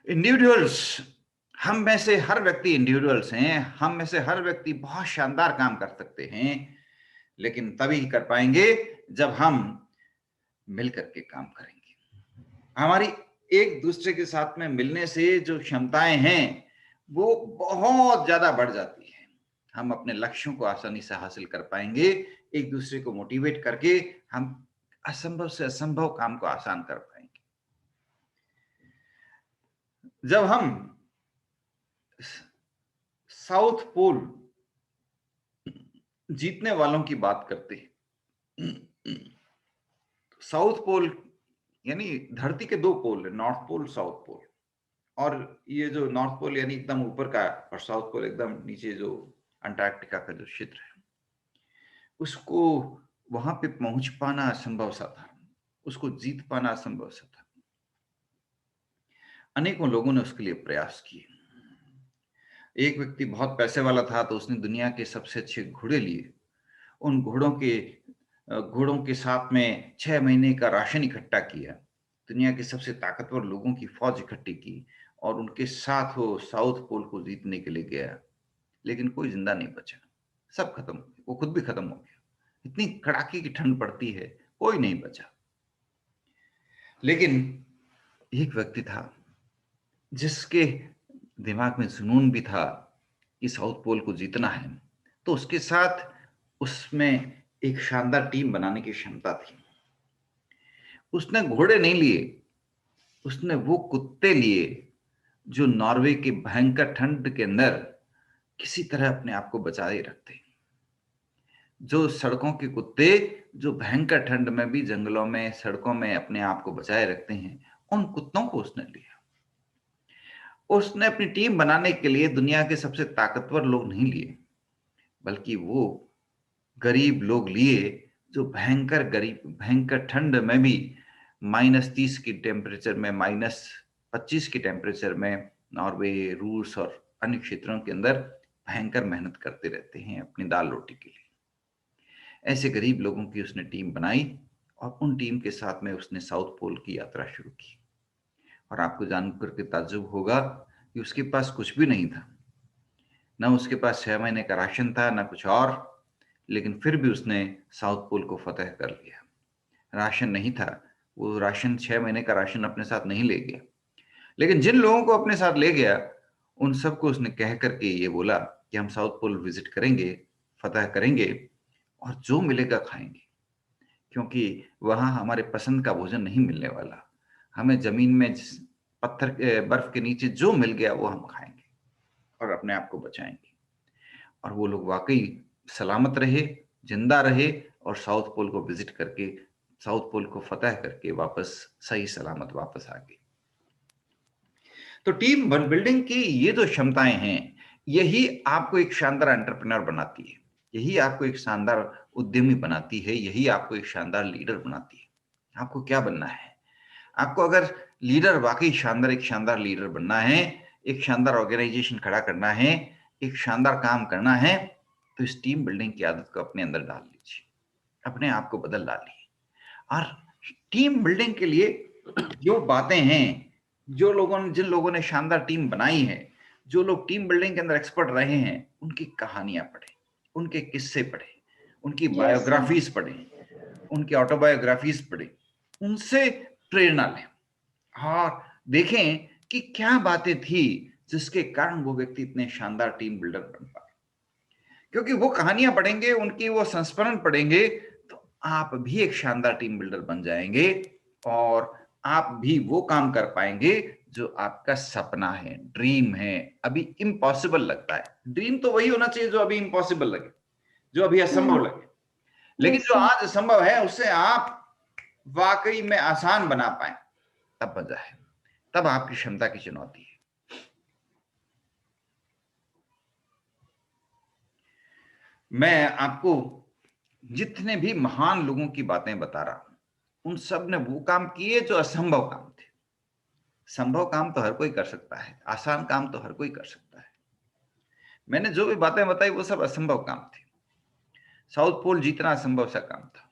Individuals, हम में से हर व्यक्ति इंडिविजुअल्स हैं। हम में से हर व्यक्ति बहुत शानदार काम कर सकते हैं, लेकिन तभी कर पाएंगे जब हम मिलकर के काम करेंगे। हमारी एक दूसरे के साथ में मिलने से जो क्षमताएं हैं वो बहुत ज्यादा बढ़ जाती है। हम अपने लक्ष्यों को आसानी से हासिल कर पाएंगे। एक दूसरे को मोटिवेट करके हम असंभव से असंभव काम को आसान कर पाएंगे। जब हम साउथ पोल जीतने वालों की बात करते हैं, साउथ पोल यानी धरती के दो पोल है, नॉर्थ पोल साउथ पोल। और ये जो नॉर्थ पोल यानी एकदम ऊपर का और साउथ पोल एकदम नीचे जो अंटार्कटिका का जो क्षेत्र है, उसको वहां पे पहुंच पाना असंभव सा था। उसको जीत पाना असंभव सा था। अनेकों लोगों ने उसके लिए प्रयास किए। एक व्यक्ति बहुत पैसे वाला था तो उसने दुनिया के सबसे अच्छे घोड़े लिए। उन घोड़ों के साथ में 6 महीने का राशन इकट्ठा किया। दुनिया के सबसे ताकतवर लोगों की फौज इकट्ठी की और उनके साथ वो साउथ पोल को जीतने के लिए गया। लेकिन कोई जिंदा नहीं बचा। सब खत्म हो गए। वो खुद भी खत्म हो गया। इतनी कड़ाके की ठंड पड़ती है, कोई नहीं बचा। लेकिन एक व्यक्ति था जिसके दिमाग में जुनून भी था कि साउथ पोल को जीतना है। तो उसके साथ उसमें एक शानदार टीम बनाने की क्षमता थी। उसने घोड़े नहीं लिए, उसने वो कुत्ते लिए जो नॉर्वे के भयंकर ठंड के अंदर किसी तरह अपने आप को बचाए रखते। जो सड़कों के कुत्ते जो भयंकर ठंड में भी जंगलों में सड़कों में अपने आप को बचाए रखते हैं, उन कुत्तों को उसने लिया। उसने अपनी टीम बनाने के लिए दुनिया के सबसे ताकतवर लोग नहीं लिए, बल्कि वो गरीब लोग लिए जो भयंकर ठंड में भी -30 की टेम्परेचर में, -25 की टेम्परेचर में नॉर्वे, रूस और अन्य क्षेत्रों के अंदर भयंकर मेहनत करते रहते हैं अपनी दाल रोटी के लिए। ऐसे गरीब लोगों की उसने टीम बनाई और उन टीम के साथ में उसने साउथ पोल की यात्रा शुरू की। और आपको जानकर के ताज्जुब होगा कि उसके पास कुछ भी नहीं था। ना उसके पास 6 महीने का राशन था, ना कुछ और। लेकिन फिर भी उसने साउथ पोल को फतह कर लिया। राशन नहीं था, वो राशन 6 महीने का राशन अपने साथ नहीं ले गया। लेकिन जिन लोगों को अपने साथ ले गया, उन सबको उसने कह करके ये बोला कि हम साउथ पोल विजिट करेंगे, फतह करेंगे और जो मिलेगा खाएंगे, क्योंकि वहां हमारे पसंद का भोजन नहीं मिलने वाला। हमें जमीन में बर्फ के नीचे जो मिल गया वो हम खाएंगे और अपने आप को बचाएंगे। और वो लोग वाकई सलामत रहे, जिंदा रहे और साउथ पोल को विजिट करके, साउथ पोल को फतह करके वापस सही सलामत वापस आ गए। तो टीम बिल्डिंग की ये जो क्षमताएं हैं, यही आपको एक शानदार एंटरप्रेन्योर बनाती है। यही आपको एक शानदार उद्यमी बनाती है। यही आपको एक शानदार लीडर बनाती है। आपको क्या बनना है? आपको अगर लीडर वाकई शानदार, एक शानदार लीडर बनना है, एक शानदार ऑर्गेनाइजेशन खड़ा करना है, एक शानदार काम करना है, तो इस टीम बिल्डिंग की आदत को अपने अंदर डाल लीजिए। अपने आप को बदल डालिए। और टीम बिल्डिंग के लिए जो बातें हैं, जिन लोगों ने शानदार टीम बनाई है, जो लोग टीम बिल्डिंग के अंदर एक्सपर्ट रहे हैं, उनकी कहानियां पढ़ें, उनके किस्से पढ़ें, उनकी यस सर। बायोग्राफीज पढ़ें, उनकी ऑटोबायोग्राफीज पढ़ें, उनसे प्रेरणा लें और देखें कि क्या बातें थी जिसके कारण वो व्यक्ति इतने शानदार टीम बिल्डर बन पाए। क्योंकि वो कहानियां पढ़ेंगे, उनकी वो संस्मरण पढ़ेंगे, तो आप भी एक शानदार टीम बिल्डर बन जाएंगे और आप भी वो काम कर पाएंगे जो आपका सपना है, ड्रीम है। अभी इम्पॉसिबल लगता है, ड्रीम तो वही होना चाहिए जो अभी इम्पॉसिबल लगे, जो अभी असंभव लगे। लेकिन यस जो सर। आज असंभव है उसे आप वाकई में आसान बना पाए, तब मजा है, तब आपकी क्षमता की चुनौती है। मैं आपको जितने भी महान लोगों की बातें बता रहा हूं, उन सब ने वो काम किए जो असंभव काम थे। संभव काम तो हर कोई कर सकता है, आसान काम तो हर कोई कर सकता है। मैंने जो भी बातें बताई वो सब असंभव काम थे। साउथ पोल जीतना असंभव सा काम था।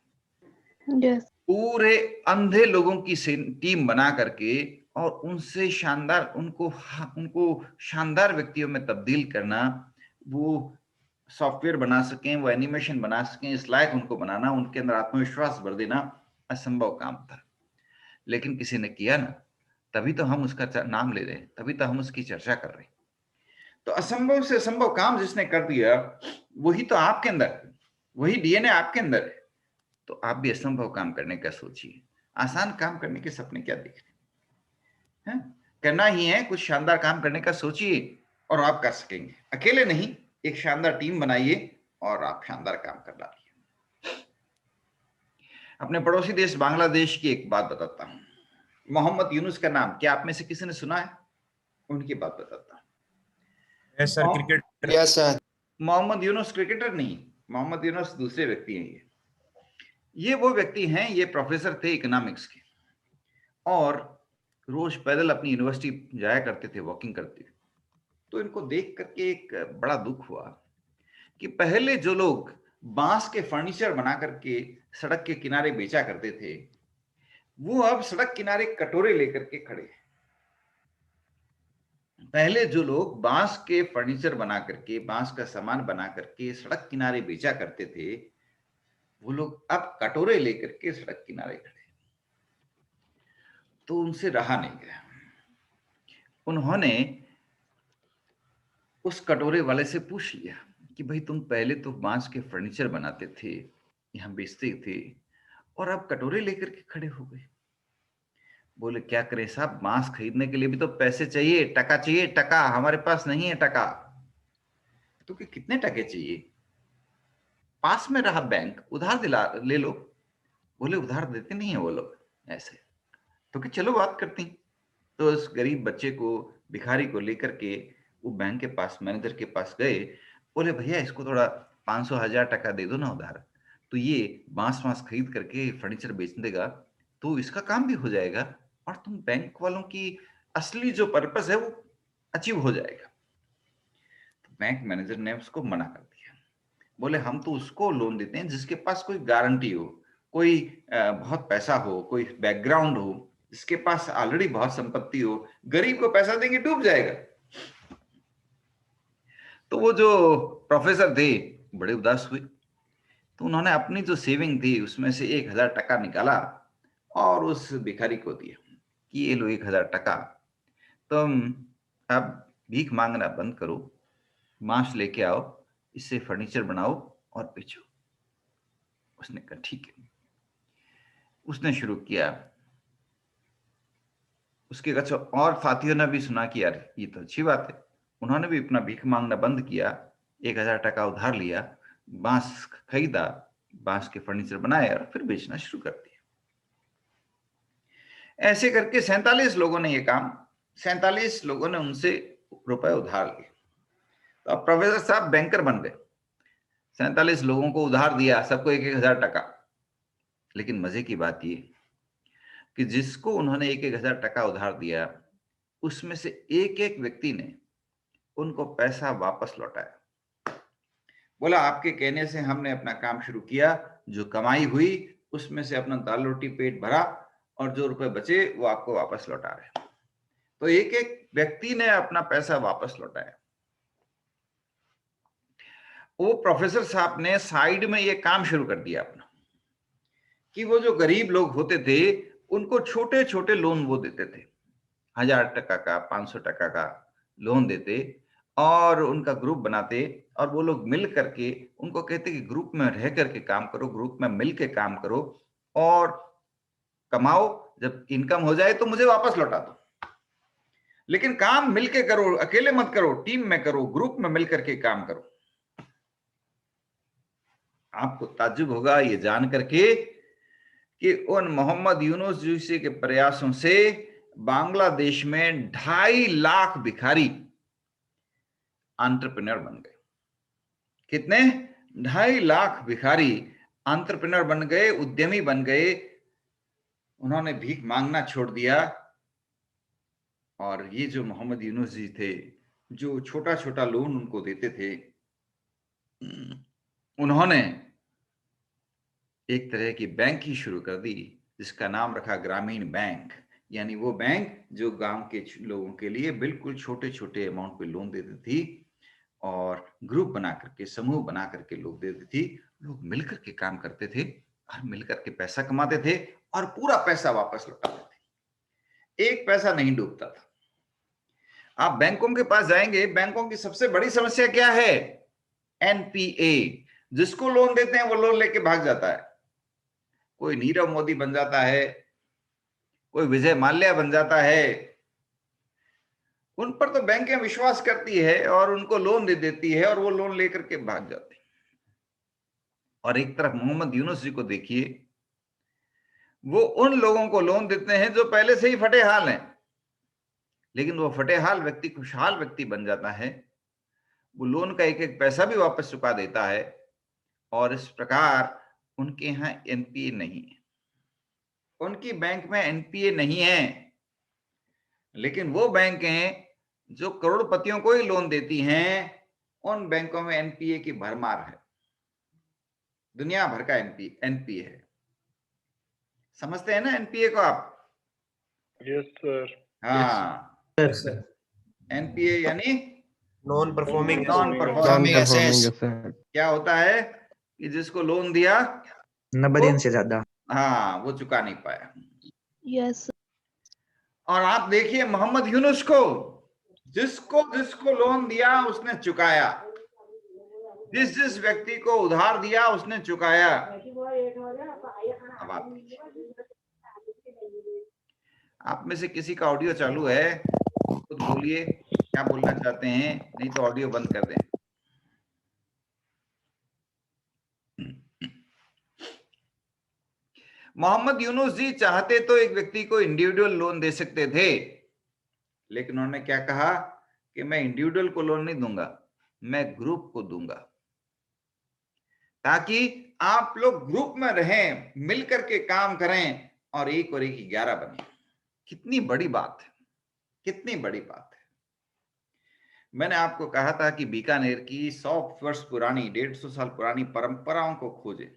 यस। पूरे अंधे लोगों की टीम बना करके और उनसे शानदार उनको शानदार व्यक्तियों में तब्दील करना, वो सॉफ्टवेयर बना सकें, वो एनिमेशन बना सकें, इस लायक उनको बनाना, उनके अंदर आत्मविश्वास भर देना असंभव काम था। लेकिन किसी ने किया ना, तभी तो हम उसका नाम ले रहे हैं, तभी तो हम उसकी चर्चा कर रहे हैं। तो असंभव से असंभव काम जिसने कर दिया, वही तो आपके अंदर है, वही डीएनए आपके अंदर है। तो आप भी असंभव काम करने का सोचिए। आसान काम करने के सपने क्या देख रहे हैं? करना ही है, कुछ शानदार काम करने का सोचिए और आप कर सकेंगे। अकेले नहीं, एक शानदार टीम बनाइए और आप शानदार काम कर डालिए। अपने पड़ोसी देश बांग्लादेश की एक बात बताता हूं। मोहम्मद यूनुस का नाम क्या आप में से किसी ने सुना है? उनकी बात बताता हूं। Yes sir, cricketer. Yes sir. Mohammad Yunus cricketer नहीं, मोहम्मद यूनुस दूसरे व्यक्ति हैं। ये वो व्यक्ति हैं, ये प्रोफेसर थे इकोनॉमिक्स के और रोज पैदल अपनी यूनिवर्सिटी जाया करते थे, वॉकिंग करते। तो इनको देख करके एक बड़ा दुख हुआ कि पहले जो लोग बांस के फर्नीचर बना करके सड़क के किनारे बेचा करते थे, वो अब सड़क किनारे कटोरे लेकर के खड़े हैं। पहले जो लोग बांस के फर्नीचर बना करके, बांस का सामान बना करके सड़क किनारे बेचा करते थे, वो लोग अब कटोरे लेकर के सड़क किनारे खड़े। तो उनसे रहा नहीं गया। उन्होंने उस कटोरे वाले से पूछ लिया कि भाई तुम पहले तो बांस के फर्नीचर बनाते थे, यहां बेचते थे, और अब कटोरे लेकर के खड़े हो गए। बोले क्या करें साहब, बांस खरीदने के लिए भी तो पैसे चाहिए, टका चाहिए, टका हमारे पास नहीं है टका। तो कि कितने टके चाहिए? पास में रहा बैंक, उधार दिला ले लो। बोले उधार देते नहीं है वो लोग ऐसे। तो कि चलो बात करती। तो उस गरीब बच्चे को, भिखारी को लेकर के वो बैंक के पास, मैनेजर के पास गए। बोले भैया इसको थोड़ा 500 1000 टका दे दो ना उधार, तो ये बांस वांस खरीद करके फर्नीचर बेच देगा, तो इसका काम भी हो जाएगा और तुम बैंक वालों की असली जो पर्पस है वो अचीव हो जाएगा। तो बैंक मैनेजर ने उसको मना कर दिया। बोले हम तो उसको लोन देते हैं जिसके पास कोई गारंटी हो, कोई बहुत पैसा हो, कोई बैकग्राउंड हो, जिसके पास ऑलरेडी बहुत संपत्ति हो। गरीब को पैसा देंगे डूब जाएगा। तो वो जो प्रोफेसर थे बड़े उदास हुए। तो उन्होंने अपनी जो सेविंग थी उसमें से 1000 टका निकाला और उस भिखारी को दिया कि ये लो 1000 टका, तुम अब भीख मांगना बंद करो, बांस लेके आओ, इससे फर्नीचर बनाओ और बेचो। उसने कहा ठीक है। उसने शुरू किया। उसके कुछ और साथियों ने भी सुना कि यार ये तो अच्छी बात है। उन्होंने भी अपना भीख मांगना बंद किया, 1000 टका उधार लिया, बांस खरीदा, बांस के फर्नीचर बनाए और फिर बेचना शुरू कर दिया। ऐसे करके 47 लोगों ने ये काम, 47 लोगों ने उनसे रुपए उधार लिए। तो अब प्रोफेसर साहब बैंकर बन गए। 47 लोगों को उधार दिया, सबको 1000 टका। लेकिन मजे की बात ये कि जिसको उन्होंने 1000 टका उधार दिया, उसमें से एक एक व्यक्ति ने उनको पैसा वापस लौटाया। बोला आपके कहने से हमने अपना काम शुरू किया, जो कमाई हुई उसमें से अपना दाल रोटी पेट भरा और जो रुपए बचे वो आपको वापस लौटा रहे। तो एक एक व्यक्ति ने अपना पैसा वापस लौटाया। वो प्रोफेसर साहब ने साइड में ये काम शुरू कर दिया अपना कि वो जो गरीब लोग होते थे उनको छोटे छोटे लोन वो देते थे, 1000 टका का, 500 टका का लोन देते और उनका ग्रुप बनाते और वो लोग मिल करके उनको कहते कि ग्रुप में रह करके काम करो, ग्रुप में मिल के काम करो और कमाओ, जब इनकम हो जाए तो मुझे वापस लौटा दो। लेकिन काम मिलके करो, अकेले मत करो, टीम में करो, ग्रुप में मिल करके काम करो। आपको ताज्जुब होगा ये जान करके कि उन मोहम्मद यूनुस जैसे के प्रयासों से बांग्लादेश में 2.5 लाख भिखारी एंटरप्रेन्योर बन गए। कितने? 2.5 लाख भिखारी एंटरप्रेन्योर बन गए, उद्यमी बन गए। उन्होंने भीख मांगना छोड़ दिया। और ये जो मोहम्मद यूनुस जी थे, जो छोटा छोटा लोन उनको देते थे, उन्होंने एक तरह की बैंक ही शुरू कर दी जिसका नाम रखा ग्रामीण बैंक, यानी वो बैंक जो गांव के लोगों के लिए बिल्कुल छोटे छोटे अमाउंट पे लोन देती थी और ग्रुप बना करके, समूह बना करके लोग देती थी। लोग मिलकर के काम करते थे और मिलकर के पैसा कमाते थे और पूरा पैसा वापस लौटाते थे। एक पैसा नहीं डूबता था। आप बैंकों के पास जाएंगे, बैंकों की सबसे बड़ी समस्या क्या है? एनपीए। जिसको लोन देते हैं वो लोन लेके भाग जाता है। कोई नीरव मोदी बन जाता है, कोई विजय माल्या बन जाता है। उन पर तो बैंकें विश्वास करती है और उनको लोन दे देती है और वो लोन लेकर के भाग जाते हैं। और एक तरफ मोहम्मद यूनुस जी को देखिए, वो उन लोगों को लोन देते हैं जो पहले से ही फटे हाल हैं, लेकिन वो फटे हाल व्यक्ति खुशहाल व्यक्ति बन जाता है। वो लोन का एक एक पैसा भी वापस चुका देता है और इस प्रकार उनके यहाँ एनपीए नहीं है। उनकी बैंक में एनपीए नहीं है, लेकिन वो बैंक हैं जो करोड़पतियों को ही लोन देती हैं। उन बैंकों में एनपीए की भरमार है, दुनिया भर का एनपीए है। समझते हैं ना एनपीए को आप? Yes sir. हाँ, एनपीए यानी non performing non performing asset. क्या होता है कि जिसको लोन दिया 90 दिन से ज्यादा, हाँ, वो चुका नहीं पाया। यस और आप देखिए मोहम्मद यूनुस को, जिसको जिसको लोन दिया उसने चुकाया, जिस जिस व्यक्ति को उधार दिया उसने चुकाया। अब आप में से किसी का ऑडियो चालू है, खुद बोलिए क्या बोलना चाहते हैं, नहीं तो ऑडियो बंद कर दें। मोहम्मद यूनुस जी चाहते तो एक व्यक्ति को इंडिविजुअल लोन दे सकते थे, लेकिन उन्होंने क्या कहा कि मैं इंडिविजुअल को लोन नहीं दूंगा, मैं ग्रुप को दूंगा, ताकि आप लोग ग्रुप में रहें, मिलकर के काम करें और एक 11 बने। कितनी बड़ी बात है, कितनी बड़ी बात है। मैंने आपको कहा था कि बीकानेर की 100 वर्ष पुरानी, 150 साल पुरानी परंपराओं को खोजें।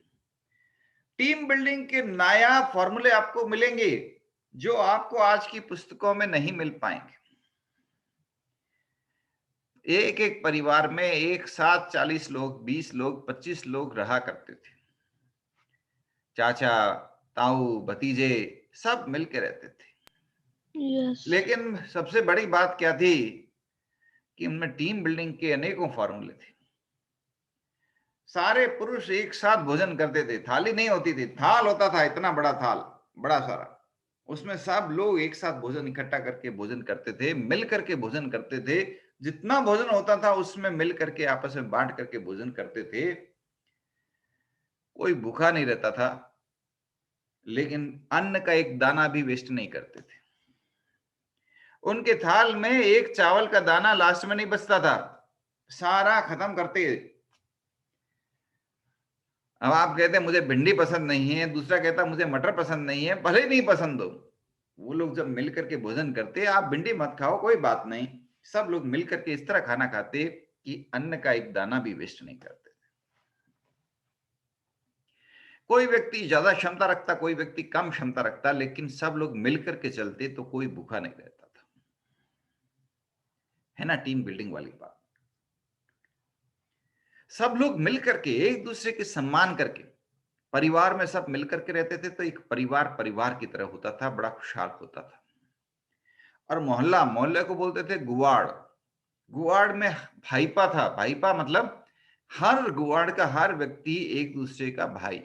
टीम बिल्डिंग के नया फॉर्मूले आपको मिलेंगे जो आपको आज की पुस्तकों में नहीं मिल पाएंगे। एक एक परिवार में एक साथ 40 लोग, 20 लोग, 25 लोग रहा करते थे। चाचा, ताऊ, भतीजे सब मिलके रहते थे। यस लेकिन सबसे बड़ी बात क्या थी कि उनमें टीम बिल्डिंग के अनेकों फॉर्मूले थे। सारे पुरुष एक साथ भोजन करते थे, थाली नहीं होती थी, थाल होता था, इतना बड़ा थाल, बड़ा सारा, उसमें सब लोग एक साथ भोजन इकट्ठा करके भोजन करते थे, मिल करके भोजन करते थे। जितना भोजन होता था उसमें मिल करके आपस में बांट करके भोजन करते थे। कोई भूखा नहीं रहता था, लेकिन अन्न का एक दाना भी वेस्ट नहीं करते थे। उनके थाल में एक चावल का दाना लास्ट में नहीं बचता था, सारा खत्म करते। अब आप कहते हैं मुझे भिंडी पसंद नहीं है, दूसरा कहता मुझे मटर पसंद नहीं है, भले नहीं पसंद हो, वो लोग जब मिल करके भोजन करते, आप भिंडी मत खाओ कोई बात नहीं, सब लोग मिल करके इस तरह खाना खाते कि अन्न का एक दाना भी वेस्ट नहीं करते। कोई व्यक्ति ज्यादा क्षमता रखता, कोई व्यक्ति कम क्षमता रखता, लेकिन सब लोग मिल करके चलते तो कोई भूखा नहीं रहता था। है ना टीम बिल्डिंग वाली बात। सब लोग मिलकर के एक दूसरे के सम्मान करके परिवार में सब मिलकर के रहते थे, तो एक परिवार परिवार की तरह होता था, बड़ा खुशहाल होता था। और मोहल्ला, मोहल्ले को बोलते थे गुवाड़। गुवाड़ में भाईपा था। भाईपा मतलब हर गुवाड़ का हर व्यक्ति एक दूसरे का भाई,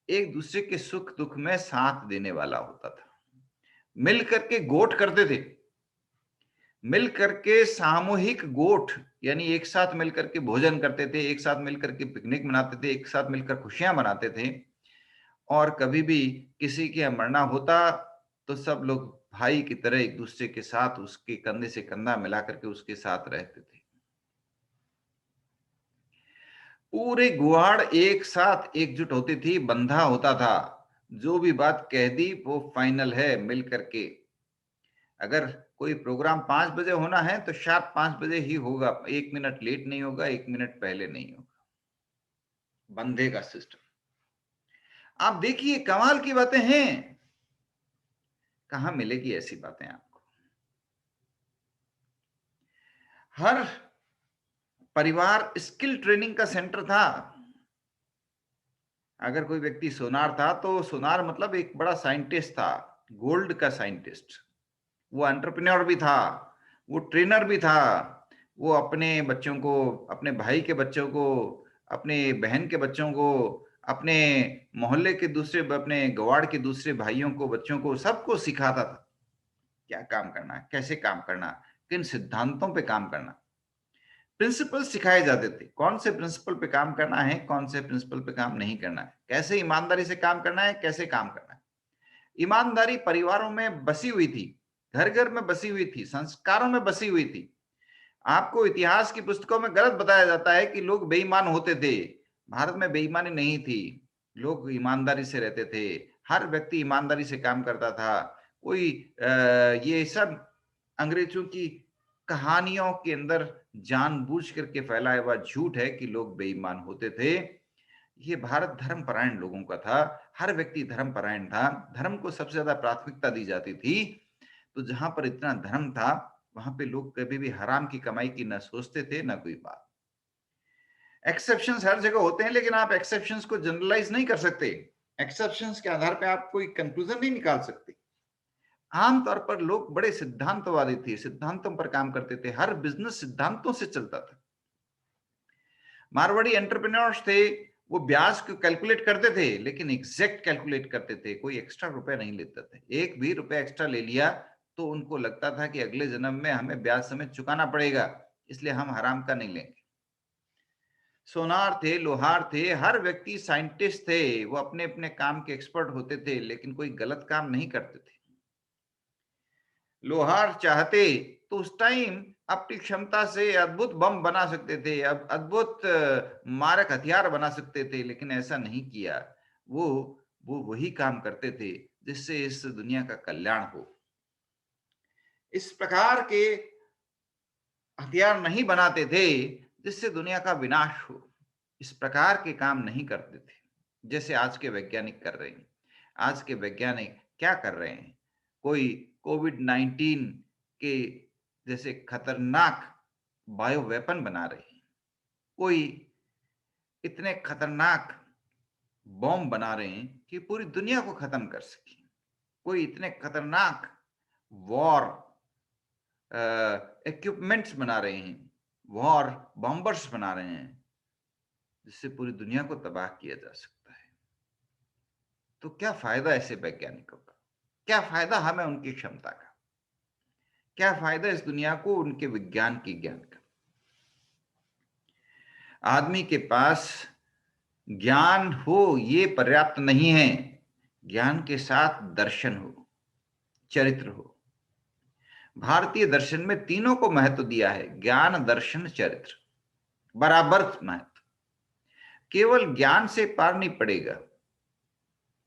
एक दूसरे के सुख दुख में साथ देने वाला होता था। मिल करके गोठ करते थे, मिल करके सामूहिक गोठ, यानी एक साथ मिलकर के भोजन करते थे, एक साथ मिलकर के पिकनिक मनाते थे, एक साथ मिलकर खुशियां मनाते थे। और कभी भी किसी के यहाँ मरना होता तो सब लोग भाई की तरह एक दूसरे के साथ उसके कंधे से कंधा मिला करके उसके साथ रहते थे। पूरे गुहाड़ एक साथ एकजुट होती थी, बंधा होता था। जो भी बात कह दी वो फाइनल है, मिल करके। अगर कोई प्रोग्राम 5 बजे होना है तो शार्प 5 बजे ही होगा, 1 मिनट लेट नहीं होगा, 1 मिनट पहले नहीं होगा। बंधे का सिस्टम। आप देखिए कमाल की बातें हैं, कहां मिलेगी ऐसी बातें आपको। हर परिवार स्किल ट्रेनिंग का सेंटर था। अगर कोई व्यक्ति सोनार था तो सोनार मतलब एक बड़ा साइंटिस्ट था, गोल्ड का साइंटिस्ट। वो एंटरप्रेन्योर भी था, वो ट्रेनर भी था। वो अपने बच्चों को, अपने भाई के बच्चों को, अपने बहन के बच्चों को, अपने मोहल्ले के दूसरे, अपने गवाड़ के दूसरे भाइयों को, बच्चों को, सबको सिखाता था क्या काम करना है, कैसे काम करना, किन सिद्धांतों पे काम करना। प्रिंसिपल सिखाए जाते थे, कौन से प्रिंसिपल पे काम करना है, कौन से प्रिंसिपल पे काम नहीं करना है, कैसे ईमानदारी से काम करना है, कैसे काम करना है। ईमानदारी परिवारों में बसी हुई थी, घर घर में बसी हुई थी, संस्कारों में बसी हुई थी। आपको इतिहास की पुस्तकों में गलत बताया जाता है कि लोग बेईमान होते थे। भारत में बेईमानी नहीं थी, लोग ईमानदारी से रहते थे, हर व्यक्ति ईमानदारी से काम करता था। कोई ये सब अंग्रेजों की कहानियों के अंदर जानबूझ करके फैलाया हुआ झूठ है कि लोग बेईमान होते थे। ये भारत धर्मपरायण लोगों का था, हर व्यक्ति धर्मपरायण था, धर्म को सबसे ज्यादा प्राथमिकता दी जाती थी। तो जहां पर इतना धर्म था वहां पे लोग कभी भी हराम की कमाई की न सोचते थे न कोई बात। एक्सेप्शंस हर जगह होते हैं, लेकिन आप एक्सेप्शंस को जनरलाइज नहीं कर सकते। एक्सेप्शंस के आधार पे आप कोई कंक्लूजन नहीं निकाल सकते। आमतौर पर लोग बड़े सिद्धांतवादी थे, सिद्धांतों पर काम करते थे, हर बिजनेस सिद्धांतों से चलता था। मारवाड़ी एंटरप्रेन्योर्स थे, वो ब्याज को कैलकुलेट करते थे, लेकिन एग्जैक्ट कैलकुलेट करते थे, कोई एक्स्ट्रा रुपया नहीं लेते थे। एक भी रुपया एक्स्ट्रा ले लिया तो उनको लगता था कि अगले जन्म में हमें ब्याज समेत चुकाना पड़ेगा, इसलिए हम हराम का नहीं लेंगे। सोनार थे, लोहार थे, हर व्यक्ति साइंटिस्ट थे, वो अपने अपने काम के एक्सपर्ट होते थे, लेकिन कोई गलत काम नहीं करते थे। लोहार चाहते तो उस टाइम अपनी क्षमता से अद्भुत बम बना सकते थे, अब अद्भुत मारक हथियार बना सकते थे, लेकिन ऐसा नहीं किया। वो वही काम करते थे जिससे इस दुनिया का कल्याण हो। इस प्रकार के हथियार नहीं बनाते थे जिससे दुनिया का विनाश हो। इस प्रकार के काम नहीं करते थे जैसे आज के वैज्ञानिक कर रहे हैं। आज के वैज्ञानिक क्या कर रहे हैं? कोई कोविड-19 के जैसे खतरनाक बायो वेपन बना रहे हैं, कोई इतने खतरनाक बॉम्ब बना रहे हैं कि पूरी दुनिया को खत्म कर सके, कोई इतने खतरनाक वॉर इक्विपमेंट्स बना रहे हैं, वॉर बॉम्बर्स बना रहे हैं, जिससे पूरी दुनिया को तबाह किया जा सकता है। तो क्या फायदा ऐसे वैज्ञानिकों का? क्या फायदा हमें उनकी क्षमता का? क्या फायदा इस दुनिया को उनके विज्ञान की ज्ञान का? आदमी के पास ज्ञान हो ये पर्याप्त नहीं है, ज्ञान के साथ दर्शन हो, चरित्र हो। भारतीय दर्शन में तीनों को महत्व दिया है, ज्ञान, दर्शन, चरित्र, बराबर महत्व। केवल ज्ञान से पार नहीं पड़ेगा।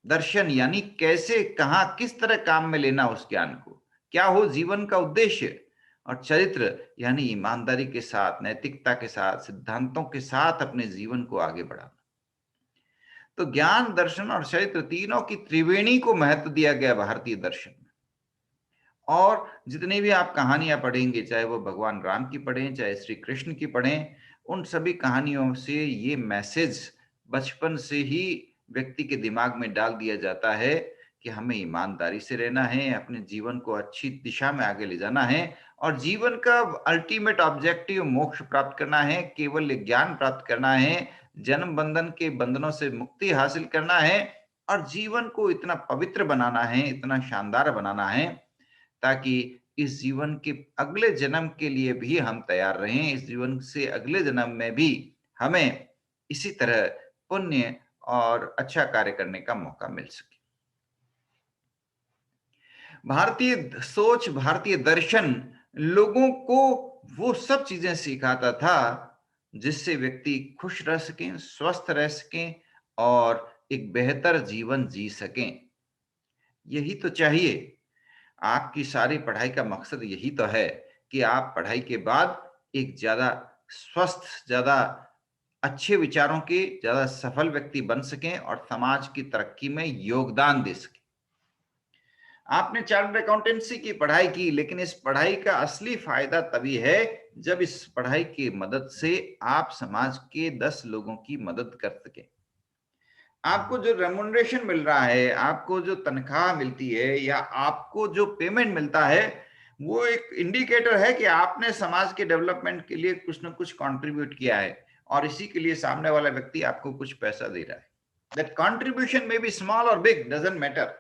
दर्शन यानी कैसे, कहां, किस तरह काम में लेना उस ज्ञान को, क्या हो जीवन का उद्देश्य। और चरित्र यानी ईमानदारी के साथ, नैतिकता के साथ, सिद्धांतों के साथ अपने जीवन को आगे बढ़ाना। तो ज्ञान, दर्शन और चरित्र तीनों की त्रिवेणी को महत्व दिया गया भारतीय दर्शन में। और जितनी भी आप कहानियां पढ़ेंगे, चाहे वो भगवान राम की पढ़ें, चाहे श्री कृष्ण की पढ़ें, उन सभी कहानियों से ये मैसेज बचपन से ही व्यक्ति के दिमाग में डाल दिया जाता है कि हमें ईमानदारी से रहना है, अपने जीवन को अच्छी दिशा में आगे ले जाना है, और जीवन का अल्टीमेट ऑब्जेक्टिव मोक्ष प्राप्त करना है, केवल ज्ञान प्राप्त करना है, जन्म बंधन के बंधनों से मुक्ति हासिल करना है, और जीवन को इतना पवित्र बनाना है, इतना शानदार बनाना है, ताकि इस जीवन के अगले जन्म के लिए भी हम तैयार रहें, इस जीवन से अगले जन्म में भी हमें इसी तरह पुण्य और अच्छा कार्य करने का मौका मिल सके। भारतीय सोच, भारतीय दर्शन लोगों को वो सब चीजें सिखाता था जिससे व्यक्ति खुश रह सकें, स्वस्थ रह सकें और एक बेहतर जीवन जी सकें। यही तो चाहिए। आपकी सारी पढ़ाई का मकसद यही तो है कि आप पढ़ाई के बाद एक ज्यादा स्वस्थ, ज्यादा अच्छे विचारों के ज्यादा सफल व्यक्ति बन सकें और समाज की तरक्की में योगदान दे सकें। आपने चार्टर्ड अकाउंटेंसी की पढ़ाई की, लेकिन इस पढ़ाई का असली फायदा तभी है जब इस पढ़ाई की मदद से आप समाज के 10 लोगों की मदद कर सकें। आपको जो रेम्युनरेशन मिल रहा है, आपको जो तनख्वाह मिलती है या आपको जो पेमेंट मिलता है, वो एक इंडिकेटर है कि आपने समाज के डेवलपमेंट के लिए कुछ ना कुछ कंट्रीब्यूट किया है और इसी के लिए सामने वाला व्यक्ति आपको कुछ पैसा दे रहा है। That contribution may be small और बिग, डजंट मैटर,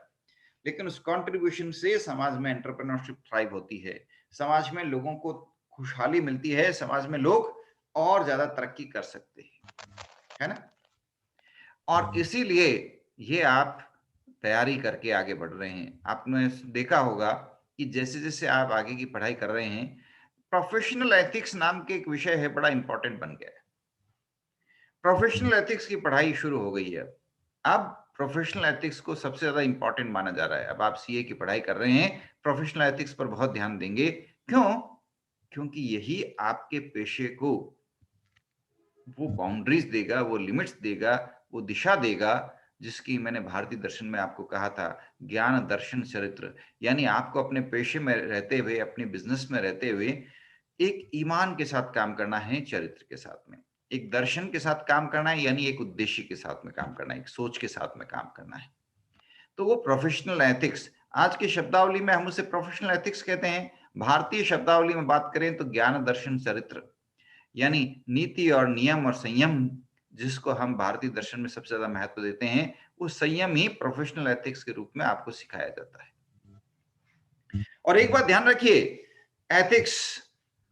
लेकिन उस कंट्रीब्यूशन से समाज में एंटरप्रेन्योरशिप थ्राइव होती है, समाज में लोगों को खुशहाली मिलती है, समाज में लोग और ज्यादा तरक्की कर सकते हैं, है ना। और इसीलिए ये आप तैयारी करके आगे बढ़ रहे हैं। आपने देखा होगा कि जैसे जैसे आप आगे की पढ़ाई कर रहे हैं, प्रोफेशनल एथिक्स नाम के एक विषय है, बड़ा इंपॉर्टेंट बन गया है। प्रोफेशनल एथिक्स की पढ़ाई शुरू हो गई है। अब प्रोफेशनल एथिक्स को सबसे ज्यादा इंपॉर्टेंट माना जा रहा है। अब आप सीए की पढ़ाई कर रहे हैं, प्रोफेशनल एथिक्स पर बहुत ध्यान देंगे। क्यों? क्योंकि यही आपके पेशे को वो बाउंड्रीज देगा, वो लिमिट्स देगा, वो दिशा देगा, जिसकी मैंने भारतीय दर्शन में आपको कहा था, ज्ञान दर्शन चरित्र। यानी आपको अपने पेशे में रहते हुए, अपने बिजनेस में रहते हुए एक ईमान के साथ काम करना है, चरित्र के साथ में, एक दर्शन के साथ काम करना है, यानी एक उद्देश्य के साथ में काम करना है, एक सोच के साथ में काम करना है। तो वो प्रोफेशनल एथिक्स, आज की शब्दावली में हम उसे प्रोफेशनल एथिक्स कहते हैं। भारतीय शब्दावली में बात करें तो ज्ञान दर्शन चरित्र, यानी नीति और नियम और संयम, जिसको हम भारतीय दर्शन में सबसे ज्यादा महत्व देते हैं, वो संयम ही प्रोफेशनल एथिक्स के रूप में आपको सिखाया जाता है। और एक बात ध्यान रखिए, एथिक्स,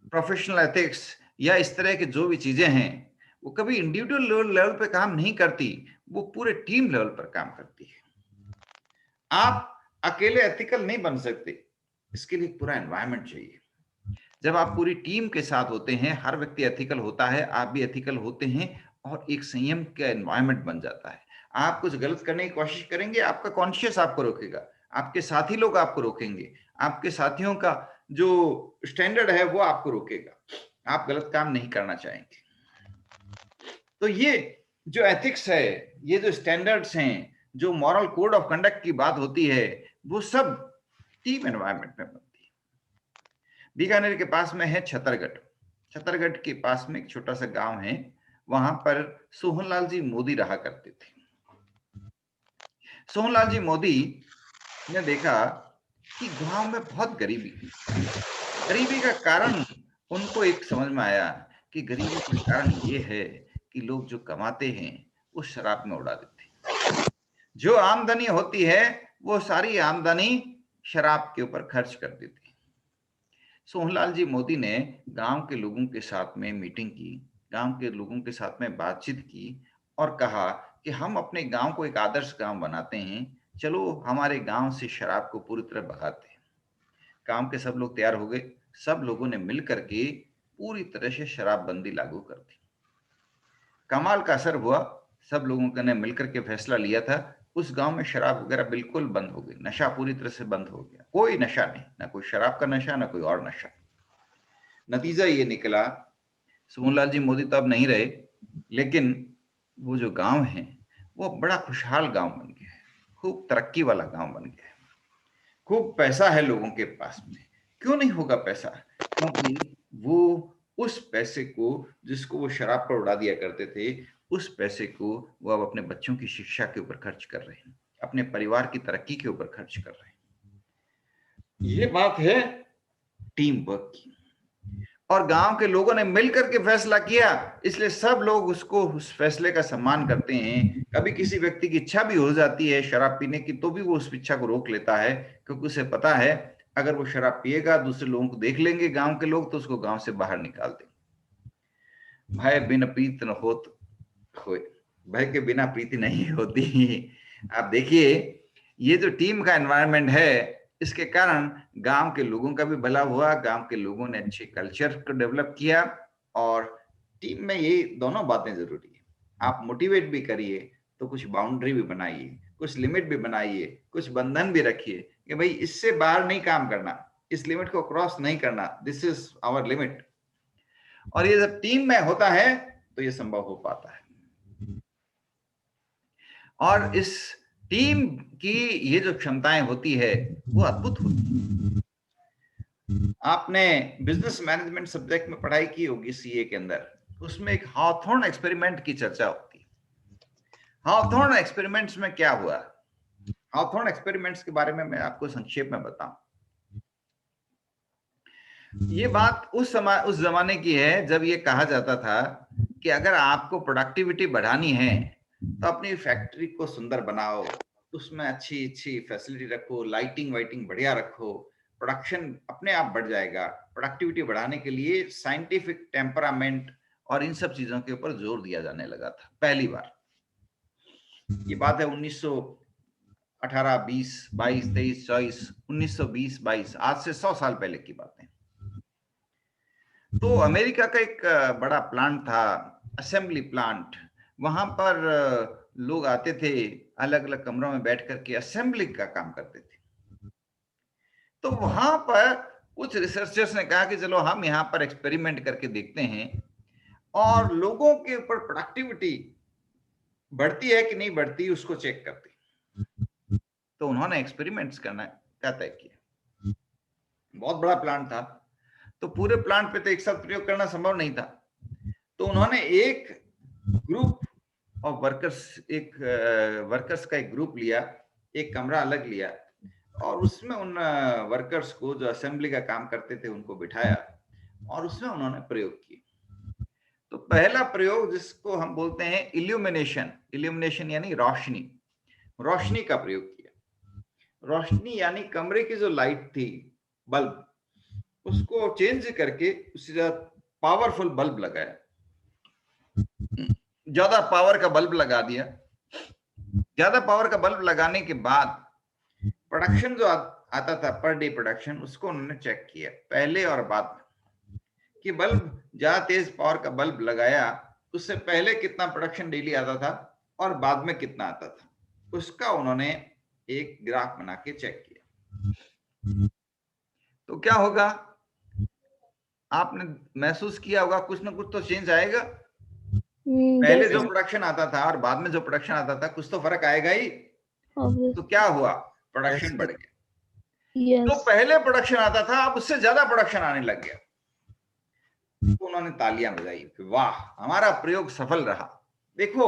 प्रोफेशनल एथिक्स या इस तरह की जो भी चीजें हैं, वो कभी इंडिविजुअल लेवल पे काम नहीं करती, वो पूरे टीम लेवल पर काम करती है। आप अकेले एथिकल नहीं बन सकते, इसके लिए पूरा एनवायरनमेंट चाहिए। जब आप पूरी टीम के साथ होते हैं, हर व्यक्ति एथिकल होता है, आप भी एथिकल होते हैं और एक संयम का एनवायरनमेंट बन जाता है। आप कुछ गलत करने की कोशिश करेंगे, आपका कॉन्शियस आपको रोकेगा, आपके साथी लोग आपको रोकेंगे, आपके साथियों का जो स्टैंडर्ड है वो आपको रोकेगा, आप गलत काम नहीं करना चाहेंगे। तो ये जो एथिक्स है, ये जो स्टैंडर्ड्स हैं, जो मॉरल कोड ऑफ कंडक्ट की बात होती है, वो सब टीम एनवायरनमेंट में बनती है। बीकानेर के पास में है छतरगढ़। छतरगढ़ के पास में एक छोटा सा गांव है, वहां पर सोहनलाल जी मोदी रहा करते थे। सोहनलाल जी मोदी ने देखा कि गांव में बहुत गरीबी थी। गरीबी का कारण उनको एक समझ में आया कि गरीबी का कारण ये है कि लोग जो कमाते हैं वो शराब में उड़ा देते हैं। जो आमदनी होती है वो सारी आमदनी शराब के ऊपर खर्च कर देते हैं। सोहनलाल जी मोदी ने गांव के लोगों के साथ में मीटिंग की, गांव के लोगों के साथ में बातचीत की और कहा कि हम अपने गांव को एक आदर्श गांव बनाते हैं, चलो हमारे गांव से शराब को पूरी तरह भगाते हैं। गांव के सब लोग तैयार हो गए, सब लोगों ने मिल करके पूरी तरह से शराबबंदी लागू कर दी। कमाल का असर हुआ, सब लोगों ने मिलकर के फैसला लिया था, उस गांव में शराब वगैरह बिल्कुल बंद हो गई, नशा पूरी तरह से बंद हो गया, कोई नशा नहीं, ना कोई शराब का नशा, ना कोई और नशा। नतीजा ये निकला, सोहनलाल जी मोदी तो अब नहीं रहे, लेकिन वो जो गांव है वो बड़ा खुशहाल गांव बन गया है, खूब तरक्की वाला गांव बन गया है, खूब पैसा है लोगों के पास में। क्यों नहीं होगा पैसा? क्योंकि वो उस पैसे को जिसको वो शराब पर उड़ा दिया करते थे, उस पैसे को वो अब अपने बच्चों की शिक्षा के ऊपर खर्च कर रहे हैं, अपने परिवार की तरक्की के ऊपर खर्च कर रहे हैं। ये बात है टीम वर्क की। और गांव के लोगों ने मिलकर के फैसला किया, इसलिए सब लोग उसको, उस फैसले का सम्मान करते हैं। कभी किसी व्यक्ति की इच्छा भी हो जाती है शराब पीने की, तो भी वो उस इच्छा को रोक लेता है, क्योंकि उसे पता है अगर वो शराब पिएगा, दूसरे लोगों को देख लेंगे गांव के लोग, तो उसको गांव से बाहर निकाल देंगे। भय बिन प्रीत न होत होए, भय के बिना प्रीति नहीं होती। आप देखिए, ये जो टीम का एनवायरनमेंट है, इसके कारण गांव के लोगों का भी भला हुआ, गांव के लोगों ने अच्छे कल्चर को डेवलप किया। और टीम में ये दोनों बातें जरूरी है, आप मोटिवेट भी करिए तो कुछ बाउंड्री भी बनाइए, कुछ लिमिट भी बनाइए, कुछ बंधन भी रखिए कि भाई इससे बाहर नहीं काम करना, इस लिमिट को क्रॉस नहीं करना, दिस इज आवर लिमिट। और ये जब टीम में होता है तो ये संभव हो पाता है। और इस टीम की ये जो क्षमताएं होती है वो अद्भुत होती है। आपने बिजनेस मैनेजमेंट सब्जेक्ट में पढ़ाई की होगी सीए के अंदर, उसमें एक हाथॉर्न एक्सपेरिमेंट की चर्चा होती है। हाथॉर्न एक्सपेरिमेंट्स में क्या हुआ? हाथॉर्न एक्सपेरिमेंट्स के बारे में मैं आपको संक्षेप में बताऊं। ये बात उस जमाने की है जब ये कहा जाता था कि अगर आपको प्रोडक्टिविटी बढ़ानी है तो अपनी फैक्ट्री को सुंदर बनाओ, उसमें अच्छी अच्छी फैसिलिटी रखो, लाइटिंग वाइटिंग बढ़िया रखो, प्रोडक्शन अपने आप बढ़ जाएगा। प्रोडक्टिविटी बढ़ाने के लिए साइंटिफिक टेम्परामेंट और इन सब चीजों के ऊपर जोर दिया जाने लगा था पहली बार। ये बात है 1918, 20, 22, 23, 24, 1920, 22, आज से 100 साल पहले की बात है। तो अमेरिका का एक बड़ा प्लांट था, असेंबली प्लांट। वहां पर लोग आते थे, अलग अलग कमरों में बैठ करके असेंबली का काम करते थे। तो वहां पर कुछ रिसर्चर्स ने कहा कि चलो हम यहाँ पर एक्सपेरिमेंट करके देखते हैं और लोगों के ऊपर प्रोडक्टिविटी बढ़ती है कि नहीं बढ़ती उसको चेक करते हैं। तो उन्होंने एक्सपेरिमेंट्स करना का तय किया। बहुत बड़ा प्लांट था, तो पूरे प्लांट पे तो एक साथ प्रयोग करना संभव नहीं था। तो उन्होंने एक ग्रुप ऑफ वर्कर्स, एक वर्कर्स का एक ग्रुप लिया, एक कमरा अलग लिया और उसमें उन वर्कर्स को जो असेंबली का काम करते थे उनको बिठाया और उसमें उन्होंने प्रयोग किए। तो पहला प्रयोग जिसको हम बोलते हैं इल्यूमिनेशन, इल्यूमिनेशन यानी रोशनी, रोशनी का प्रयोग किया। रोशनी यानी कमरे की जो लाइट थी, बल्ब, उसको चेंज करके उससे पावरफुल बल्ब लगाया, ज्यादा पावर का बल्ब लगा दिया। ज्यादा पावर का बल्ब लगाने के बाद प्रोडक्शन जो आता था पर डे प्रोडक्शन, उसको उन्होंने चेक किया पहले और बाद में कि बल्ब ज्यादा तेज पावर का बल्ब लगाया उससे पहले कितना प्रोडक्शन डेली आता था और बाद में कितना आता था, उसका उन्होंने एक ग्राफ बना के चेक किया। तो क्या होगा, आपने महसूस किया होगा कुछ ना कुछ तो चेंज आएगा। पहले जो प्रोडक्शन आता था और बाद में जो प्रोडक्शन आता था कुछ तो फर्क आएगा ही। तो क्या हुआ, प्रोडक्शन बढ़ गया। तो पहले प्रोडक्शन आता था अब उससे ज्यादा प्रोडक्शन आने लग गया। तो उन्होंने तालियां बजाई, वाह हमारा प्रयोग सफल रहा। देखो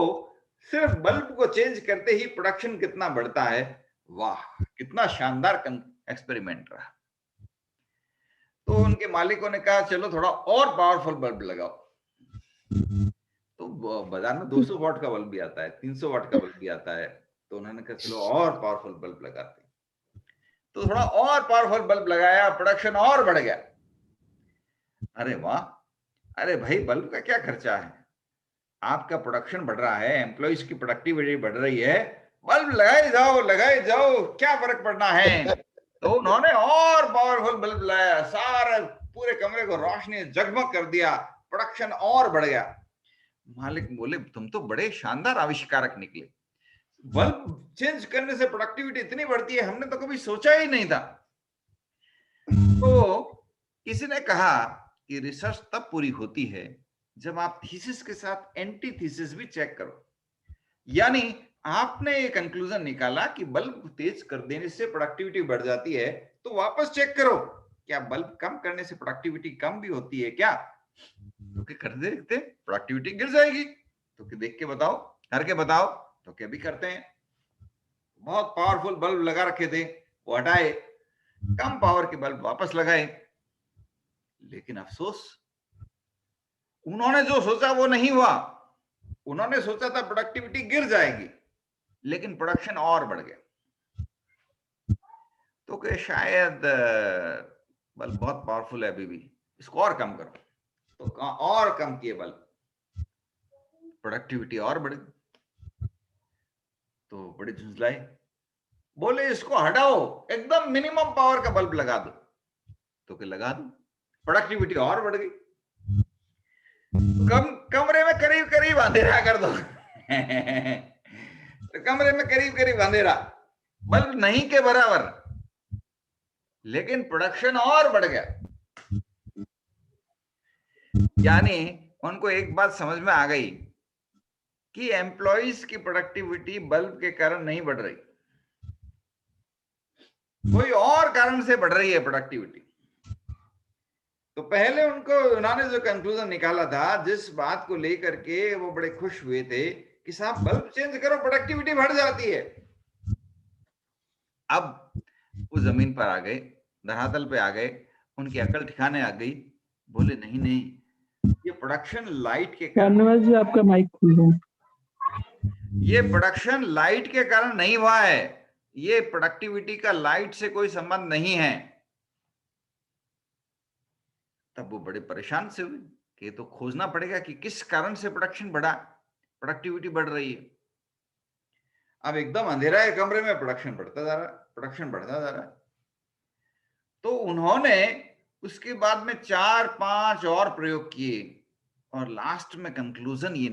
सिर्फ बल्ब को चेंज करते ही प्रोडक्शन कितना बढ़ता है, वाह कितना शानदार एक्सपेरिमेंट रहा। तो उनके मालिकों ने कहा चलो थोड़ा और पावरफुल बल्ब लगाओ। तो बाजार में 200 वाट का बल्ब भी आता है, 300 वाट का बल्ब भी आता है। तो उन्होंने कहा चलो और पावरफुल बल्ब लगाते। तो थोड़ा और पावरफुल बल्ब लगाया, प्रोडक्शन और बढ़ गया। अरे वाह, अरे भाई बल्ब का क्या खर्चा है, आपका प्रोडक्शन बढ़ रहा है, एम्प्लॉइज की प्रोडक्टिविटी बढ़ रही है, बल्ब लगाए जाओ क्या फर्क पड़ना है। तो उन्होंने और पावरफुल बल्ब लाया, सारे पूरे कमरे को रोशनी जगमग कर दिया, प्रोडक्शन और बढ़ गया। मालिक बोले तुम तो बड़े शानदार आविष्कारक निकले, बल्ब चेंज करने से प्रोडक्टिविटी इतनी बढ़ती है, हमने तो कभी सोचा ही नहीं था। तो किसी ने कहा कि रिसर्च तब पूरी होती है जब आप थीसिस के साथ एंटी थीसिस भी चेक करो। यानी आपने एक कंक्लूजन निकाला कि बल्ब तेज कर देने से प्रोडक्टिविटी बढ़ जाती है, तो वापस चेक करो क्या बल्ब कम करने से प्रोडक्टिविटी कम भी होती है क्या। तो क्या करते देखते प्रोडक्टिविटी गिर जाएगी, तो क्या देख के बताओ, करके बताओ। तो क्या भी करते हैं, बहुत पावरफुल बल्ब लगा रखे थे वो हटाए, कम पावर के बल्ब वापस लगाए। लेकिन अफसोस उन्होंने जो सोचा वो नहीं हुआ। उन्होंने सोचा था प्रोडक्टिविटी गिर जाएगी, लेकिन प्रोडक्शन और बढ़ गया। तो कि शायद बल्ब बहुत पावरफुल है अभी भी, इसको और कम करो। तो और कम किए बल्ब, प्रोडक्टिविटी और बढ़ गई। तो बड़े झुंझलाए, बोले इसको हटाओ, एकदम मिनिमम पावर का बल्ब लगा दो। तो कि लगा दो, प्रोडक्टिविटी और बढ़ गई। कमरे में करीब करीब अंधेरा कर दो। तो कमरे में करीब करीब अंधेरा, बल्ब नहीं के बराबर, लेकिन प्रोडक्शन और बढ़ गया। यानी उनको एक बात समझ में आ गई कि एम्प्लॉइज की प्रोडक्टिविटी बल्ब के कारण नहीं बढ़ रही, कोई और कारण से बढ़ रही है प्रोडक्टिविटी। तो पहले उन्होंने जो कंक्लूजन निकाला था, जिस बात को लेकर के वो बड़े खुश हुए थे कि साहब बल्ब चेंज करो प्रोडक्टिविटी बढ़ जाती है, अब वो जमीन पर आ गए, धरातल पे आ गए, उनकी अकल ठिकाने आ गई, बोले नहीं नहीं, ये प्रोडक्शन लाइट के कारण, जी आपका माइक खुल रहा है। ये प्रोडक्शन लाइट के कारण नहीं हुआ है, ये प्रोडक्टिविटी का लाइट से कोई संबंध नहीं है। तब वो बड़े परेशान से हुए कि तो खोजना पड़ेगा कि किस कारण से प्रोडक्शन बढ़ा, प्रोडक्टिविटी बढ़ रही है। अब एकदम अंधेरा है कमरे में, प्रोडक्शन बढ़ता जा रहा है, प्रोडक्शन बढ़ता जा रहा है। तो उन्होंने उसके बाद में 4-5 और प्रयोग किए और लास्ट में कंक्लूजन ये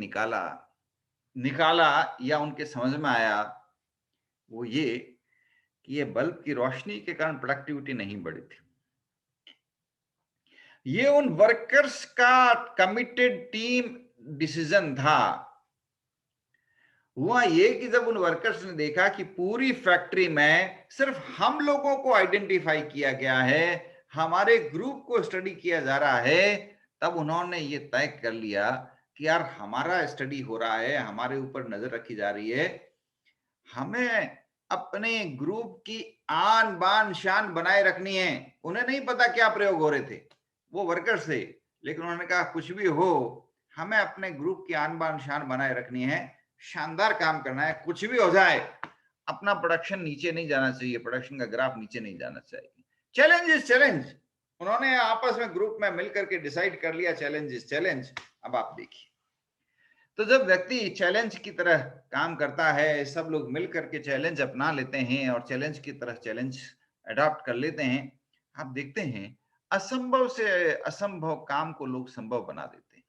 निकाला या उनके समझ में आया, वो ये कि ये बल्ब की रोशनी के कारण प्रोडक्टिविटी नहीं बढ़ी थी, ये उन वर्कर्स का कमिटेड टीम डिसीजन था। हुआ ये कि जब उन वर्कर्स ने देखा कि पूरी फैक्ट्री में सिर्फ हम लोगों को आइडेंटिफाई किया गया है, हमारे ग्रुप को स्टडी किया जा रहा है, तब उन्होंने ये तय कर लिया कि यार हमारा स्टडी हो रहा है, हमारे ऊपर नजर रखी जा रही है, हमें अपने ग्रुप की आन बान शान बनाए रखनी है। उन्हें नहीं पता क्या प्रयोग हो रहे थे, वो वर्कर्स थे, लेकिन उन्होंने कहा कुछ भी हो, हमें अपने ग्रुप की आन बान शान बनाए रखनी है, शानदार काम करना है, कुछ भी हो जाए अपना प्रोडक्शन नीचे नहीं जाना चाहिए, प्रोडक्शन का ग्राफ नीचे नहीं जाना चाहिए। चैलेंज इज चैलेंज, उन्होंने आपस में ग्रुप में मिलकर के डिसाइड कर लिया, चैलेंज इज चैलेंज। अब आप देखिए, तो जब व्यक्ति चैलेंज की तरह काम करता है, सब लोग मिलकर के चैलेंज अपना लेते हैं और चैलेंज की तरह चैलेंज अडॉप्ट कर लेते हैं, आप देखते हैं असंभव से असंभव काम को लोग संभव बना देते हैं।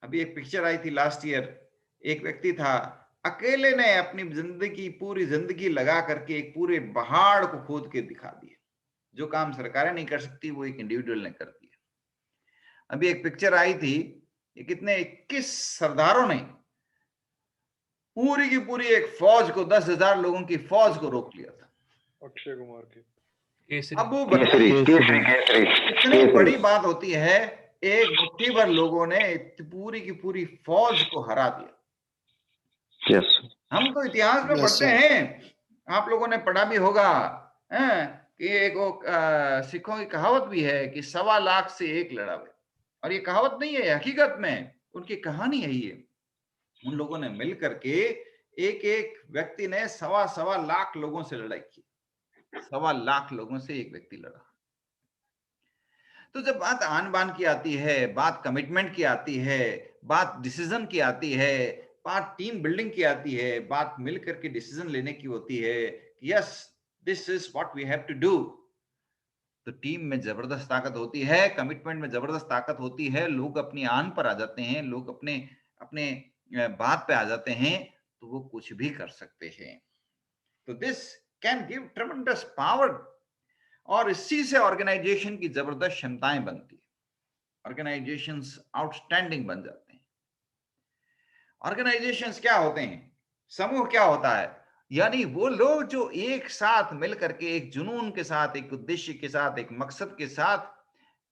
अभी एक पिक्चर आई थी लास्ट ईयर, एक व्यक्ति था, अकेले ने अपनी पूरी जिंदगी लगा करके एक पूरे पहाड़ को खोद के दिखा दिया। जो काम सरकारें नहीं कर सकती वो एक इंडिविजुअल ने कर दिया। अभी एक पिक्चर आई थी, ये कितने 21 सरदारों ने पूरी की पूरी एक फौज को, 10,000 लोगों की फौज को रोक लिया था। अक्षय कुमार की अब वो इतनी बड़ी बात होती है, एक मुट्ठी भर लोगों ने पूरी की पूरी फौज को हरा दिया। Yes. हम तो इतिहास में Yes, पढ़ते sir. हैं, आप लोगों ने पढ़ा भी होगा कि एक सिखों की कहावत भी है कि 1.25 लाख से एक लड़ा हुआ, और ये कहावत नहीं है, हकीकत में उनकी कहानी है ये। उन लोगों ने मिल करके एक एक व्यक्ति ने 1.25 लाख लोगों से लड़ाई की, 1.25 लाख लोगों से एक व्यक्ति लड़ा। तो जब बात आन बान की आती है, बात कमिटमेंट की आती है, बात डिसीजन की आती है, बात टीम बिल्डिंग की आती है, बात मिलकर के डिसीजन लेने की होती है, yes this is what we have to do, तो टीम में जबरदस्त ताकत होती है, कमिटमेंट में जबरदस्त ताकत होती है, लोग अपनी आन पर आ जाते हैं, लोग अपने अपने बात पे आ जाते हैं, तो वो कुछ भी कर सकते हैं। तो दिस कैन गिव ट्रेमेंडस पावर, और इसी से ऑर्गेनाइजेशन की जबरदस्त क्षमताएं बनती है, ऑर्गेनाइजेशंस आउटस्टैंडिंग बन जाते हैं। ऑर्गेनाइजेशंस क्या होते हैं, समूह क्या होता है, यानी वो लोग जो एक साथ मिल करके एक जुनून के साथ, एक उद्देश्य के साथ, एक मकसद के साथ,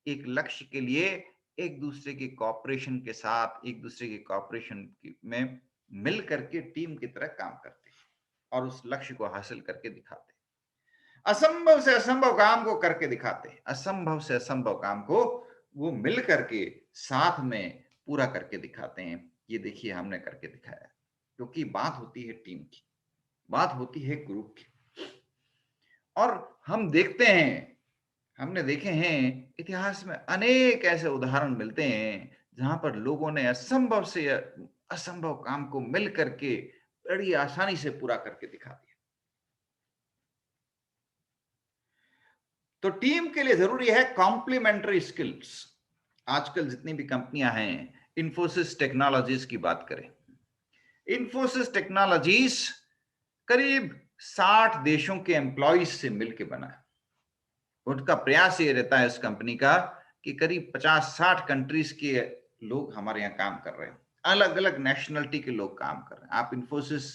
एक लक्ष्य के लिए एक दूसरे के कॉपरेशन के साथ, एक दूसरे के कॉपरेशन में मिल करके टीम की तरह काम करते हैं और उस लक्ष्य को हासिल करके दिखाते हैं। असंभव से असंभव काम को करके दिखाते हैं, असंभव से असंभव काम को वो मिल करके साथ में पूरा करके दिखाते हैं। ये देखिए हमने करके दिखाया, क्योंकि बात होती है टीम की, बात होती है ग्रुप की। और हम देखते हैं, हमने देखे हैं इतिहास में अनेक ऐसे उदाहरण मिलते हैं जहां पर लोगों ने असंभव से असंभव काम को मिल करके बड़ी आसानी से पूरा करके दिखा दिया। तो टीम के लिए जरूरी है कॉम्प्लीमेंट्री स्किल्स। आजकल जितनी भी कंपनियां हैं, इन्फोसिस टेक्नोलॉजीज की बात करें, इन्फोसिस टेक्नोलॉजीज करीब 60 देशों के एम्प्लॉइज से मिलकर बना है। उनका प्रयास ये रहता है इस कंपनी का कि करीब 50-60 कंट्रीज के लोग हमारे यहाँ काम कर रहे हैं, अलग अलग नेशनलिटी के लोग काम कर रहे हैं। आप इन्फोसिस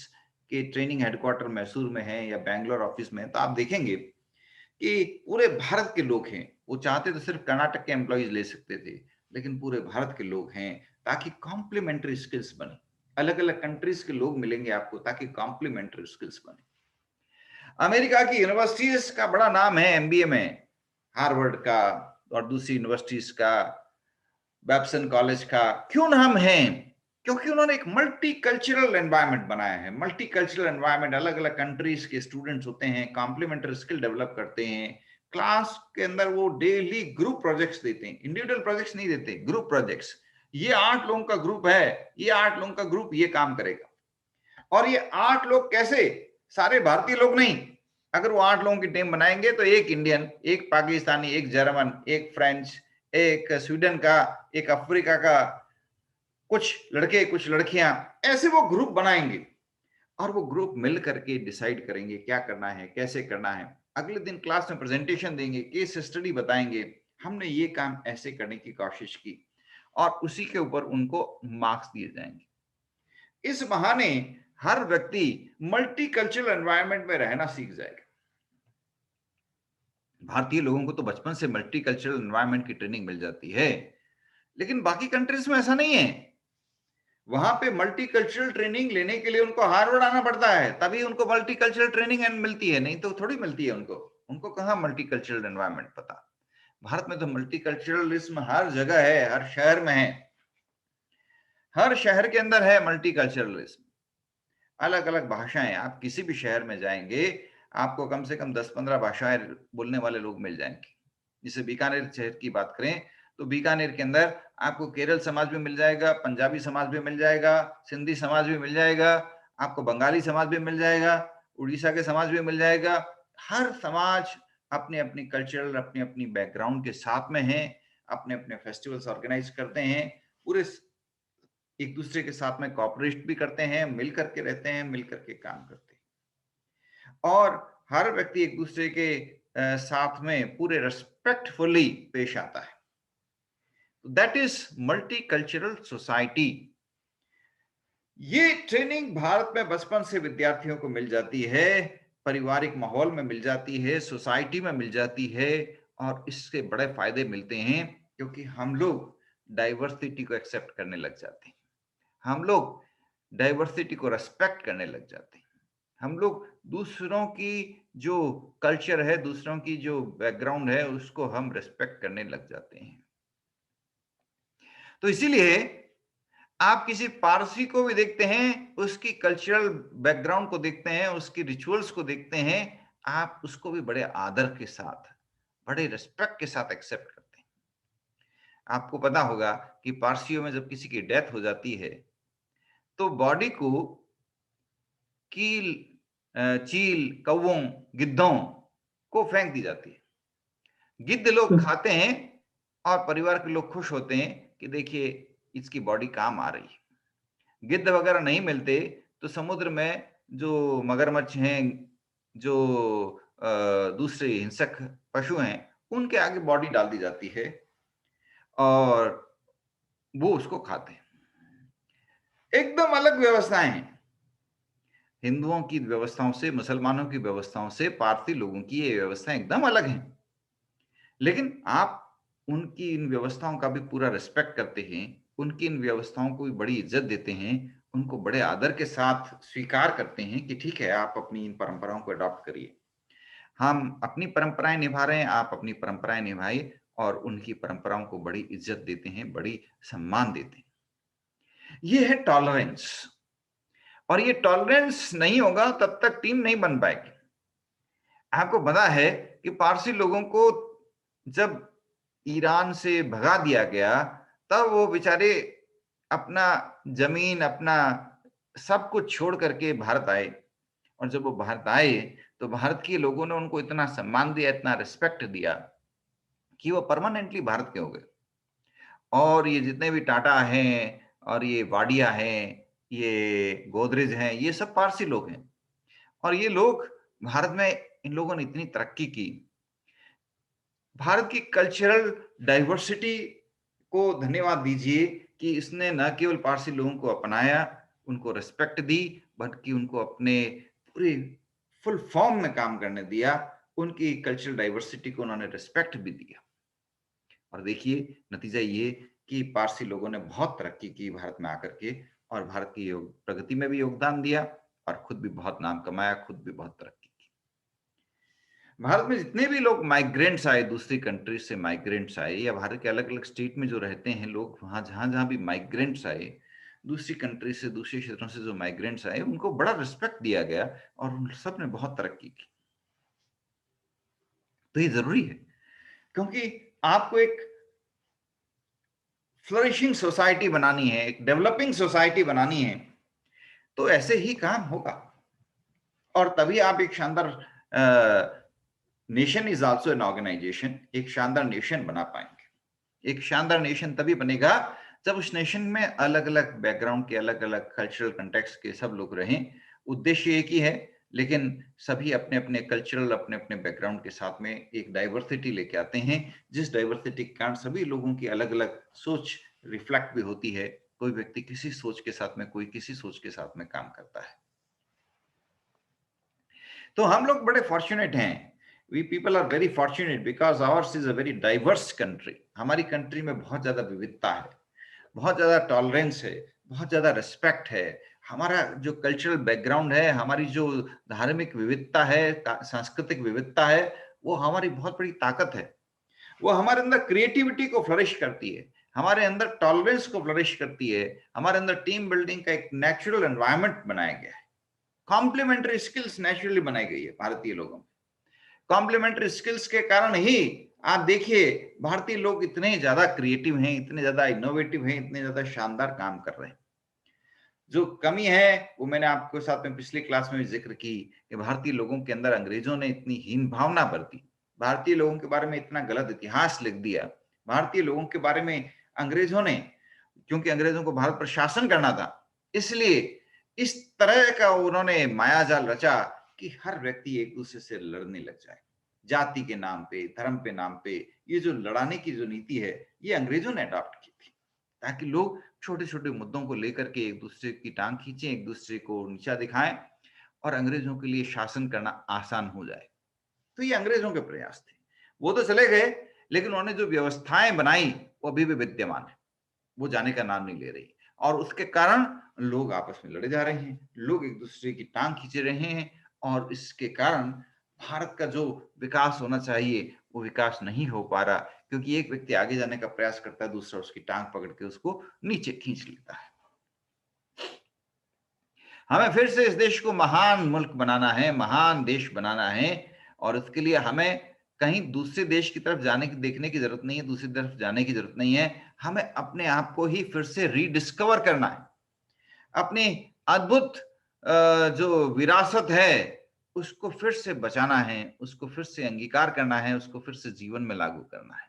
के ट्रेनिंग हेडक्वार्टर मैसूर में है या बैंगलोर ऑफिस में है, तो आप देखेंगे कि पूरे भारत के लोग हैं। वो चाहते तो सिर्फ कर्नाटक के एम्प्लॉइज ले सकते थे, लेकिन पूरे भारत के लोग हैं ताकि कॉम्प्लीमेंट्री स्किल्स बने। अलग अलग कंट्रीज के लोग मिलेंगे आपको ताकि कॉम्प्लीमेंट्री स्किल्स बने। अमेरिका की यूनिवर्सिटीज का बड़ा नाम है एमबीए में, हार्वर्ड का और दूसरी यूनिवर्सिटीज का, बैप्सन कॉलेज का। क्यों नाम है? क्योंकि उन्होंने एक मल्टी कल्चरल एनवायरनमेंट बनाया है। मल्टी कल्चरल एनवायरनमेंट, अलग अलग कंट्रीज के स्टूडेंट्स होते हैं, कॉम्प्लीमेंट्री स्किल डेवलप करते हैं। क्लास के अंदर वो डेली ग्रुप प्रोजेक्ट्स देते हैं, इंडिविजुअल प्रोजेक्ट्स नहीं देते, ग्रुप प्रोजेक्ट्स। ये 8 लोगों का ग्रुप है, ये 8 लोगों का ग्रुप ये काम करेगा। और ये 8 लोग कैसे? सारे भारतीय लोग नहीं। अगर वो 8 लोगों की टीम बनाएंगे तो एक इंडियन, एक पाकिस्तानी, एक जर्मन, एक फ्रेंच, एक स्वीडन का, एक अफ्रीका का, कुछ लड़के कुछ लड़कियां, ऐसे वो ग्रुप बनाएंगे और वो ग्रुप मिल करके डिसाइड करेंगे क्या करना है, कैसे करना है। अगले दिन क्लास में प्रेजेंटेशन देंगे, केस स्टडी बताएंगे, हमने ये काम ऐसे करने की कोशिश की, और उसी के ऊपर उनको मार्क्स दिए जाएंगे। इस बहाने हर व्यक्ति मल्टीकल्चरल एनवायरनमेंट में रहना सीख जाएगा। भारतीय लोगों को तो बचपन से मल्टीकल्चरल एनवायरनमेंट की ट्रेनिंग मिल जाती है, लेकिन बाकी कंट्रीज में ऐसा नहीं है। वहां पे मल्टीकल्चरल ट्रेनिंग लेने के लिए उनको हार्वर्ड आना पड़ता है, तभी उनको मल्टीकल्चरल ट्रेनिंग मिलती है, नहीं तो थोड़ी मिलती है उनको कहाँ मल्टीकल्चरल एनवायरनमेंट पता। भारत में तो मल्टीकल्चरलिज्म हर जगह है, हर शहर में है, हर शहर के अंदर है मल्टीकल्चरलिज्म। अलग अलग भाषाएं, आप किसी भी शहर में जाएंगे आपको कम से कम 10-15 भाषाएं बोलने वाले लोग मिल जाएंगे। जैसे बीकानेर शहर की बात करें तो बीकानेर के अंदर आपको केरल समाज भी मिल जाएगा, पंजाबी समाज भी मिल जाएगा, सिंधी समाज भी मिल जाएगा, आपको बंगाली समाज भी मिल जाएगा, उड़ीसा के समाज भी मिल जाएगा। हर समाज अपने अपनी कल्चरल, अपनी अपनी बैकग्राउंड के साथ में है, अपने अपने फेस्टिवल्स ऑर्गेनाइज करते हैं, पूरे एक दूसरे के साथ में कॉपरेट भी करते हैं, मिल करके रहते हैं, मिल करके काम करते हैं, और हर व्यक्ति एक दूसरे के साथ में पूरे रेस्पेक्टफुली पेश आता है। That is multicultural society. ये ट्रेनिंग भारत में बचपन से विद्यार्थियों को मिल जाती है, पारिवारिक माहौल में मिल जाती है, सोसाइटी में मिल जाती है, और इसके बड़े फायदे मिलते हैं क्योंकि हम लोग डाइवर्सिटी को एक्सेप्ट करने लग जाते हैं, हम लोग डाइवर्सिटी को रेस्पेक्ट करने लग जाते हैं, हम लोग दूसरों की जो कल्चर है, दूसरों की जो बैकग्राउंड है, उसको हम रेस्पेक्ट करने लग जाते हैं। तो इसीलिए आप किसी पारसी को भी देखते हैं, उसकी कल्चरल बैकग्राउंड को देखते हैं, उसकी रिचुअल्स को देखते हैं, आप उसको भी बड़े आदर के साथ, बड़े रिस्पेक्ट के साथ एक्सेप्ट करते हैं। आपको पता होगा कि पारसियों में जब किसी की डेथ हो जाती है तो बॉडी को कील, चील, कौवों, गिद्धों को फेंक दी जाती है। गिद्ध लोग खाते हैं और परिवार के लोग खुश होते हैं कि देखिए इसकी बॉडी काम आ रही है। गिद्ध वगैरह नहीं मिलते तो समुद्र में जो मगरमच्छ हैं, जो दूसरे हिंसक पशु हैं, उनके आगे बॉडी डाल दी जाती है और वो उसको खाते हैं। एकदम अलग व्यवस्थाएं हैं हिंदुओं की व्यवस्थाओं से, मुसलमानों की व्यवस्थाओं से। पारसी लोगों की ये व्यवस्थाएं एकदम अलग हैं, लेकिन आप उनकी इन व्यवस्थाओं का भी पूरा रिस्पेक्ट करते हैं, उनकी इन व्यवस्थाओं को भी बड़ी इज्जत देते हैं, उनको बड़े आदर के साथ स्वीकार करते हैं कि ठीक है, आप अपनी इन परंपराओं को अडॉप्ट करिए, हम अपनी परंपराएं निभा रहे हैं, आप अपनी परंपराएं निभाइए, और उनकी परंपराओं को बड़ी इज्जत देते हैं, बड़ी सम्मान देते हैं। ये है टॉलरेंस, और ये टॉलरेंस नहीं होगा तब तक टीम नहीं बन पाएगी। आपको पता है कि पारसी लोगों को जब ईरान से भगा दिया गया तब वो बेचारे अपना जमीन, अपना सब कुछ छोड़ करके भारत आए, और जब वो भारत आए तो भारत के लोगों ने उनको इतना सम्मान दिया, इतना रिस्पेक्ट दिया कि वो परमानेंटली भारत के हो गए। और ये जितने भी टाटा हैं और ये वाडिया हैं, ये गोदरेज हैं, ये सब पारसी लोग हैं, और ये लोग भारत में, इन लोगों ने इतनी तरक्की की। भारत की कल्चरल डाइवर्सिटी को धन्यवाद दीजिए कि इसने न केवल पारसी लोगों को अपनाया, उनको रिस्पेक्ट दी, बल्कि उनको अपने पूरे फुल फॉर्म में काम करने दिया। उनकी कल्चरल डाइवर्सिटी को उन्होंने रिस्पेक्ट भी दिया। और देखिए नतीजा ये कि पारसी लोगों ने बहुत तरक्की की भारत में आकर के, और भारत की प्रगति में भी योगदान दिया, और खुद भी बहुत नाम कमाया, खुद भी बहुत तरक्की की। भारत में जितने भी लोग माइग्रेंट्स आए, दूसरी कंट्री से माइग्रेंट्स आए, या भारत के अलग अलग स्टेट में जो रहते हैं लोग, वहां जहां जहां भी माइग्रेंट्स आए, दूसरी कंट्री से, दूसरे क्षेत्रों से जो माइग्रेंट्स आए, उनको बड़ा रिस्पेक्ट दिया गया, और उन सब ने बहुत तरक्की की। तो ये जरूरी है, क्योंकि आपको एक फ्लरिशिंग सोसाइटी बनानी है, एक डेवलपिंग सोसाइटी बनानी है, तो ऐसे ही काम होगा, और तभी आप एक शानदार nation is also an organisation, एक शानदार नेशन बना पाएंगे। एक शानदार नेशन तभी बनेगा जब उस नेशन में अलग अलग बैकग्राउंड के, अलग अलग कल्चरल कंटेक्स्ट के सब लोग रहें। उद्देश्य एक ही है, लेकिन सभी अपने अपने कल्चरल, अपने अपने बैकग्राउंड के साथ में एक डाइवर्सिटी लेके आते हैं, जिस डाइवर्सिटी के कारण सभी लोगों की अलग अलग सोच रिफ्लेक्ट भी होती है। कोई व्यक्ति किसी सोच के साथ में, कोई किसी सोच के साथ में काम करता है। तो हम लोग बड़े फॉर्चुनेट हैं। We people are very fortunate because ours is a very diverse country. हमारी कंट्री में बहुत ज्यादा विविधता है, बहुत ज्यादा टॉलरेंस है, बहुत ज्यादा रिस्पेक्ट है। हमारा जो कल्चरल बैकग्राउंड है, हमारी जो धार्मिक विविधता है, सांस्कृतिक विविधता है, वो हमारी बहुत बड़ी ताकत है। वो हमारे अंदर क्रिएटिविटी को फ्लरिश करती है, हमारे अंदर टॉलरेंस को फ्लरिश करती है, हमारे अंदर टीम बिल्डिंग का एक नेचुरल एनवायरनमेंट बनाया गया है। कॉम्प्लीमेंट्री स्किल्स नेचुरली बनाई गई है भारतीय लोगों में। कॉम्प्लीमेंट्री स्किल्स के कारण ही आप देखिए भारतीय लोग इतने ज्यादा क्रिएटिव हैं, इतने ज्यादा इनोवेटिव हैं, इतने ज्यादा शानदार काम कर रहे हैं। जो कमी है वो मैंने आपके साथ में पिछली क्लास में भी जिक्र की कि भारतीय लोगों के अंदर अंग्रेजों ने इतनी हीन भावना बरती, भारतीय लोगों के बारे में इतना गलत इतिहास लिख दिया, भारतीय लोगों के बारे में अंग्रेजों ने, क्योंकि अंग्रेजों को भारत पर शासन करना था, इसलिए इस तरह का उन्होंने मायाजाल रचा कि हर व्यक्ति एक दूसरे से लड़ने लग जाए, जाति के नाम पे, धर्म के नाम पे। ये जो लड़ाने की जो नीति है, ये अंग्रेजों ने अडॉप्ट की थी, ताकि लोग छोटे छोटे मुद्दों को लेकर के एक दूसरे की टांग खींचें, एक दूसरे को नीचा दिखाएं, और अंग्रेजों के लिए शासन करना आसान हो जाए। तो ये अंग्रेजों के प्रयास थे। वो तो चले गए, लेकिन उन्होंने जो व्यवस्थाएं बनाई वो अभी भी विद्यमान है, वो जाने का नाम नहीं ले रही, और उसके कारण लोग आपस में लड़े जा रहे हैं, लोग एक दूसरे की टांग खींचे रहे हैं, और इसके कारण भारत का जो विकास होना चाहिए वो विकास नहीं हो पा रहा, क्योंकि एक व्यक्ति आगे जाने का प्रयास करता है, दूसरा उसकी टांग पकड़ के उसको नीचे खींच लेता है। हमें फिर से इस देश को महान मुल्क बनाना है, महान देश बनाना है, और उसके लिए हमें कहीं दूसरे देश की तरफ जाने की, देखने की जरूरत नहीं है, दूसरी तरफ जाने की जरूरत नहीं है। हमें अपने आप को ही फिर से रीडिस्कवर करना है, अपनी अद्भुत जो विरासत है उसको फिर से बचाना है, उसको फिर से अंगीकार करना है, उसको फिर से जीवन में लागू करना है।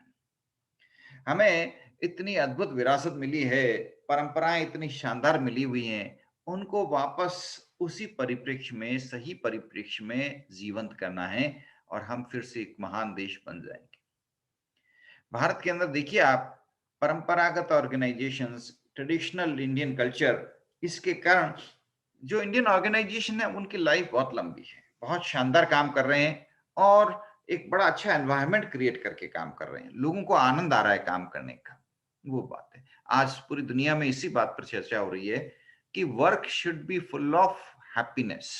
हमें इतनी अद्भुत विरासत मिली है, परंपराएं इतनी शानदार मिली हुई हैं, उनको वापस उसी परिप्रेक्ष्य में, सही परिप्रेक्ष्य में जीवंत करना है, और हम फिर से एक महान देश बन जाएंगे। भारत के अंदर देखिए आप, परंपरागत ऑर्गेनाइजेशंस, ट्रेडिशनल इंडियन कल्चर, इसके कारण जो इंडियन ऑर्गेनाइजेशन है उनकी लाइफ बहुत लंबी है, बहुत शानदार काम कर रहे हैं, और एक बड़ा अच्छा एनवायरनमेंट क्रिएट करके काम कर रहे हैं, लोगों को आनंद आ रहा है काम करने का। वो बात है, आज पूरी दुनिया में इसी बात पर चर्चा हो रही है कि work should be full of happiness.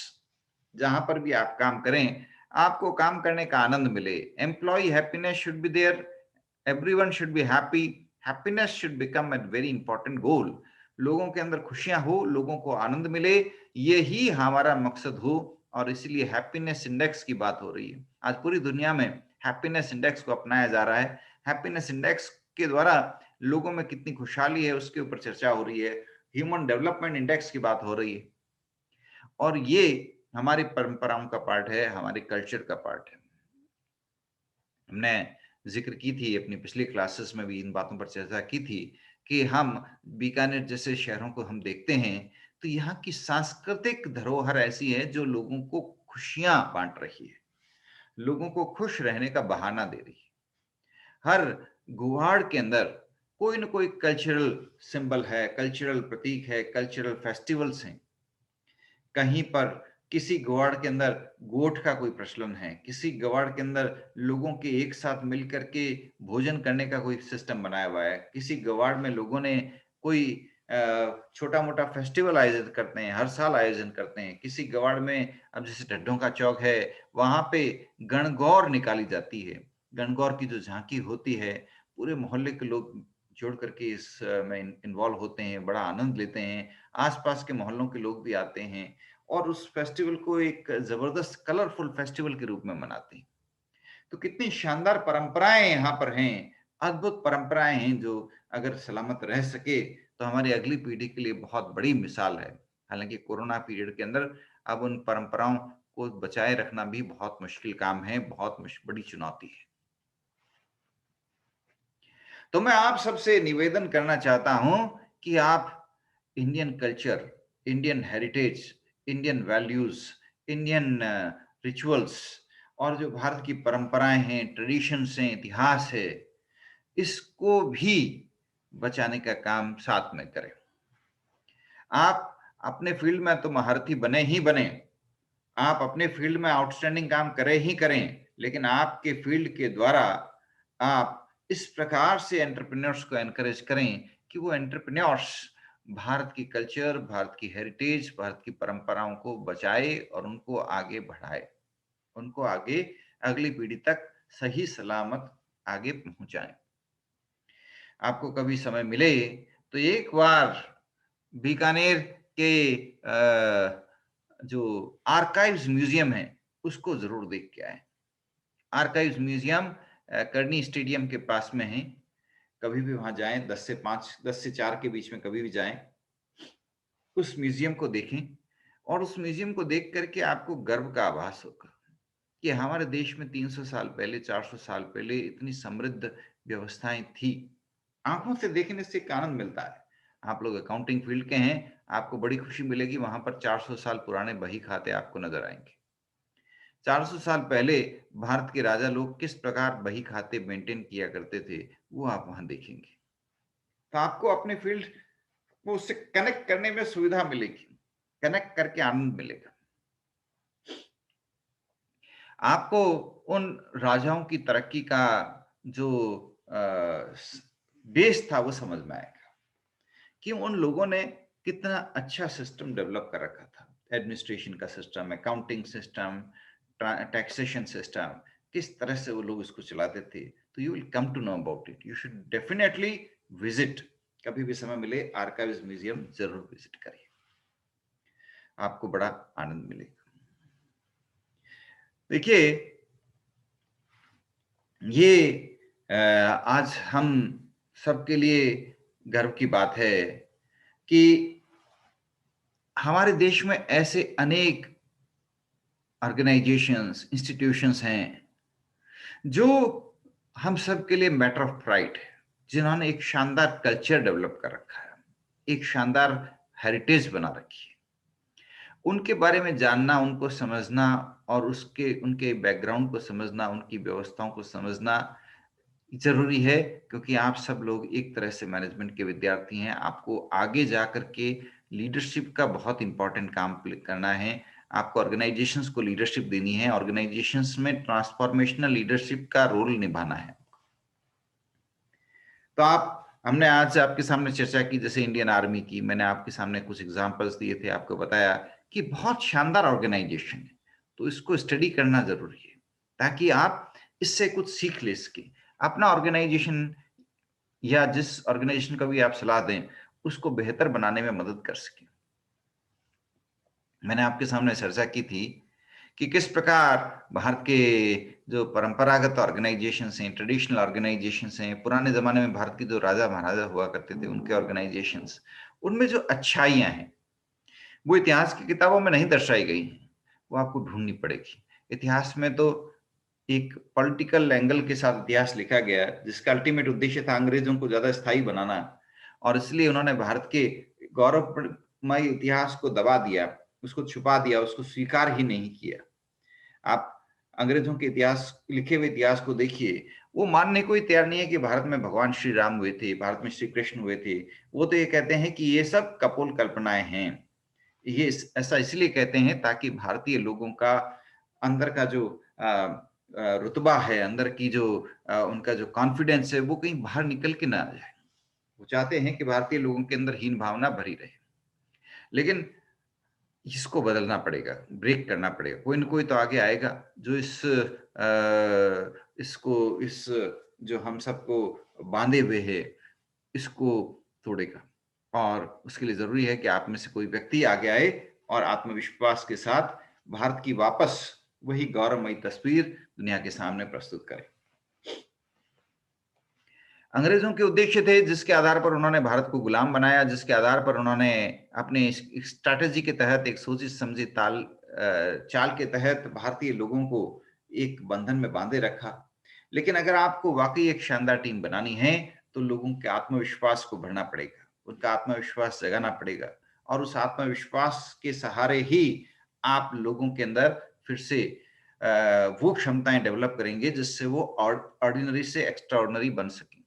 जहां पर भी आप काम करें, आपको काम करने का आनंद मिले। Employ happiness should be there, everyone should be happy, happiness should become a very important goal. लोगों के अंदर खुशियां हो, लोगों को आनंद मिले, यही हमारा मकसद हो, और इसीलिए हैप्पीनेस इंडेक्स की बात हो रही है। आज पूरी दुनिया में हैप्पीनेस इंडेक्स को अपनाया जा रहा है। हैप्पीनेस इंडेक्स के द्वारा लोगों में कितनी खुशहाली है उसके ऊपर चर्चा हो रही है, ह्यूमन डेवलपमेंट इंडेक्स की बात हो रही है, और ये हमारी परंपराओं का पार्ट है, हमारे कल्चर का पार्ट है। हमने जिक्र की थी अपनी पिछली क्लासेस में भी, इन बातों पर चर्चा की थी कि हम बीकानेर जैसे शहरों को हम देखते हैं तो यहाँ की सांस्कृतिक धरोहर ऐसी है जो लोगों को खुशियां बांट रही है, लोगों को खुश रहने का बहाना दे रही है। हर गुहाड़ के अंदर कोई न कोई कल्चरल सिंबल है, कल्चरल प्रतीक है, कल्चरल फेस्टिवल्स हैं। कहीं पर किसी गवाड़ के अंदर गोठ का कोई प्रचलन है, किसी गवाड़ के अंदर लोगों के एक साथ मिलकर के भोजन करने का कोई सिस्टम बनाया हुआ है, किसी गवाड़ में लोगों ने कोई छोटा मोटा फेस्टिवल आयोजित करते हैं, हर साल आयोजन करते हैं। किसी गवाड़ में अब जैसे ढड्डों का चौक है, वहां पे गणगौर निकाली जाती है। गणगौर की जो झांकी होती है, पूरे मोहल्ले के लोग जोड़ करके इस में इन्वॉल्व होते हैं, बड़ा आनंद लेते हैं। आसपास के मोहल्लों के लोग भी आते हैं और उस फेस्टिवल को एक जबरदस्त कलरफुल फेस्टिवल के रूप में मनाते हैं। तो कितनी शानदार परंपराएं यहाँ पर हैं, अद्भुत परंपराएं हैं जो अगर सलामत रह सके तो हमारी अगली पीढ़ी के लिए बहुत बड़ी मिसाल है। हालांकि कोरोना पीरियड के अंदर अब उन परंपराओं को बचाए रखना भी बहुत मुश्किल काम है, बहुत बड़ी चुनौती है। तो मैं आप सबसे निवेदन करना चाहता हूं कि आप Indian culture, Indian heritage, Indian values, Indian rituals और जो भारत की परंपराएं हैं, ट्रेडिशंस हैं, इतिहास है, इसको भी बचाने का काम साथ में करें। आप अपने फील्ड में तो महारथी बने ही बने, आप अपने फील्ड में आउटस्टैंडिंग काम करें ही करें, लेकिन आपके फील्ड के द्वारा आप इस प्रकार से एंटरप्रेन्योर्स को एनकरेज करें कि वो एंटरप्रेन्योर्स भारत की कल्चर, भारत की हेरिटेज, भारत की परंपराओं को बचाए और उनको आगे बढ़ाए, उनको आगे अगली पीढ़ी तक सही सलामत आगे पहुंचाएं। आपको कभी समय मिले तो एक बार बीकानेर के जो आर्काइव्स म्यूजियम है उसको जरूर देख के आए। आर्काइव्स म्यूजियम करनी स्टेडियम के पास में है। कभी भी वहां जाएं, 10 से 4 के बीच में कभी भी जाएं, उस म्यूजियम को देखें और उस म्यूजियम को देख करके आपको गर्व का आभास होगा कि हमारे देश में 300 साल पहले, 400 साल पहले इतनी समृद्ध व्यवस्थाएं थी। आंखों से देखने से एक आनंद मिलता है। आप लोग अकाउंटिंग फील्ड के हैं, आपको बड़ी खुशी मिलेगी, वहां पर 400 साल पुराने बही खाते आपको नजर आएंगे। 400 साल पहले भारत के राजा लोग किस प्रकार बही खाते मेंटेन किया करते थे, वो आप वहां देखेंगे। तो आपको अपने फील्ड को उससे कनेक्ट करने में सुविधा मिलेगी, कनेक्ट करके आनंद मिलेगा। आपको उन राजाओं की तरक्की का जो बेस था वो समझ में आएगा कि उन लोगों ने कितना अच्छा सिस्टम डेवलप कर रखा था। एडमिनिस्ट्रेशन का system, accounting system, taxation system, किस तरह से वो लोग इसको चलाते थे। तो you will come to know about it. You should definitely visit, कभी भी समय मिले आर्काइव्स म्यूजियम जरूर विजिट करिए, आपको बड़ा आनंद मिलेगा। देखिए, ये आज हम सबके लिए गर्व की बात है कि हमारे देश में ऐसे अनेक ऑर्गेनाइजेशंस, इंस्टीट्यूशंस हैं जो हम सब के लिए मैटर ऑफ प्राइड है, जिन्होंने एक शानदार कल्चर डेवलप कर रखा है, एक शानदार हेरिटेज बना रखी है। उनके बारे में जानना, उनको समझना और उनके बैकग्राउंड को समझना, उनकी व्यवस्थाओं को समझना जरूरी है, क्योंकि आप सब लोग एक तरह से मैनेजमेंट के विद्यार्थी हैं। आपको आगे जाकर के लीडरशिप का बहुत इंपॉर्टेंट काम करना है। आपको ऑर्गेनाइजेशंस को लीडरशिप देनी है, ऑर्गेनाइजेशंस में ट्रांसफॉर्मेशनल लीडरशिप का रोल निभाना है। तो हमने आज आपके सामने चर्चा की, जैसे इंडियन आर्मी की, मैंने आपके सामने कुछ एग्जांपल्स दिए थे, आपको बताया कि बहुत शानदार ऑर्गेनाइजेशन है, तो इसको स्टडी करना जरूरी है ताकि आप इससे कुछ सीख ले सकें। अपना ऑर्गेनाइजेशन या जिस ऑर्गेनाइजेशन का भी आप सलाह दें उसको बेहतर बनाने में मदद कर सकें। मैंने आपके सामने चर्चा की थी कि किस प्रकार भारत के जो परंपरागत ऑर्गेनाइजेशंस हैं, ट्रेडिशनल ऑर्गेनाइजेशंस हैं, पुराने जमाने में भारत के जो राजा महाराजा हुआ करते थे उनके ऑर्गेनाइजेशंस, उनमें जो अच्छाइयां हैं वो इतिहास की किताबों में नहीं दर्शाई गई हैं, वो आपको ढूंढनी पड़ेगी। इतिहास में तो एक पॉलिटिकल एंगल के साथ इतिहास लिखा गया जिसका अल्टीमेट उद्देश्य था अंग्रेजों को ज्यादा स्थायी बनाना, और इसलिए उन्होंने भारत के गौरवमय इतिहास को दबा दिया, उसको छुपा दिया, उसको स्वीकार ही नहीं किया। आप अंग्रेजों के इतिहास, लिखे हुए इतिहास को देखिए, वो मानने को ही तैयार नहीं है कि भारत में भगवान श्री राम हुए थे, भारत में श्री कृष्ण हुए थे। वो तो ये कहते हैं कि ये सब कपोल कल्पनाएं हैं। ये ऐसा इसलिए कहते हैं ताकि भारतीय लोगों का अंदर का जो रुतबा है, अंदर की जो उनका जो कॉन्फिडेंस है, वो कहीं बाहर निकल के ना आ जाए। वो चाहते हैं कि भारतीय लोगों के अंदर हीन भावना भरी रहे, लेकिन इसको बदलना पड़ेगा, ब्रेक करना पड़ेगा। कोई न कोई तो आगे आएगा जो इस जो हम सबको बांधे हुए है, इसको तोड़ेगा। और उसके लिए जरूरी है कि आप में से कोई व्यक्ति आगे आए और आत्मविश्वास के साथ भारत की वापस वही गौरवमयी तस्वीर दुनिया के सामने प्रस्तुत करे। अंग्रेजों के उद्देश्य थे जिसके आधार पर उन्होंने भारत को गुलाम बनाया, जिसके आधार पर उन्होंने अपने स्ट्रैटेजी के तहत, एक सोची समझी चाल के तहत भारतीय लोगों को एक बंधन में बांधे रखा। लेकिन अगर आपको वाकई एक शानदार टीम बनानी है तो लोगों के आत्मविश्वास को बढ़ाना पड़ेगा, उनका आत्मविश्वास जगाना पड़ेगा, और उस आत्मविश्वास के सहारे ही आप लोगों के अंदर फिर से वो क्षमताएं डेवलप करेंगे जिससे वो ऑर्डिनरी से एक्स्ट्राऑर्डिनरी बन सके,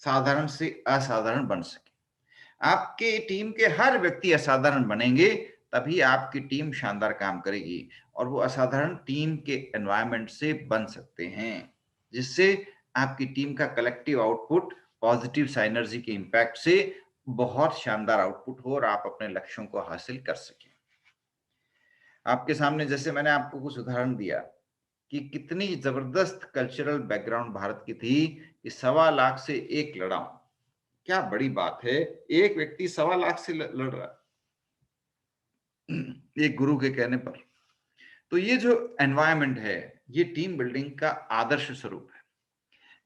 साधारण से असाधारण बन सके। आपके टीम के हर व्यक्ति असाधारण बनेंगे तभी आपकी टीम शानदार काम करेगी, और वो असाधारण टीम के एनवायरनमेंट से बन सकते हैं, जिससे आपकी टीम का कलेक्टिव आउटपुट पॉजिटिव साइनर्जी के इंपैक्ट से बहुत शानदार आउटपुट हो और आप अपने लक्ष्यों को हासिल कर सकें। आपके सामने जैसे मैंने आपको कुछ उदाहरण दिया कि कितनी जबरदस्त कल्चरल बैकग्राउंड भारत की थी कि 1.25 लाख से एक लड़ाऊं, क्या बड़ी बात है। एक व्यक्ति 1.25 लाख से लड़ रहा एक गुरु के कहने पर। तो ये जो एनवायरनमेंट है, ये टीम बिल्डिंग का आदर्श स्वरूप है,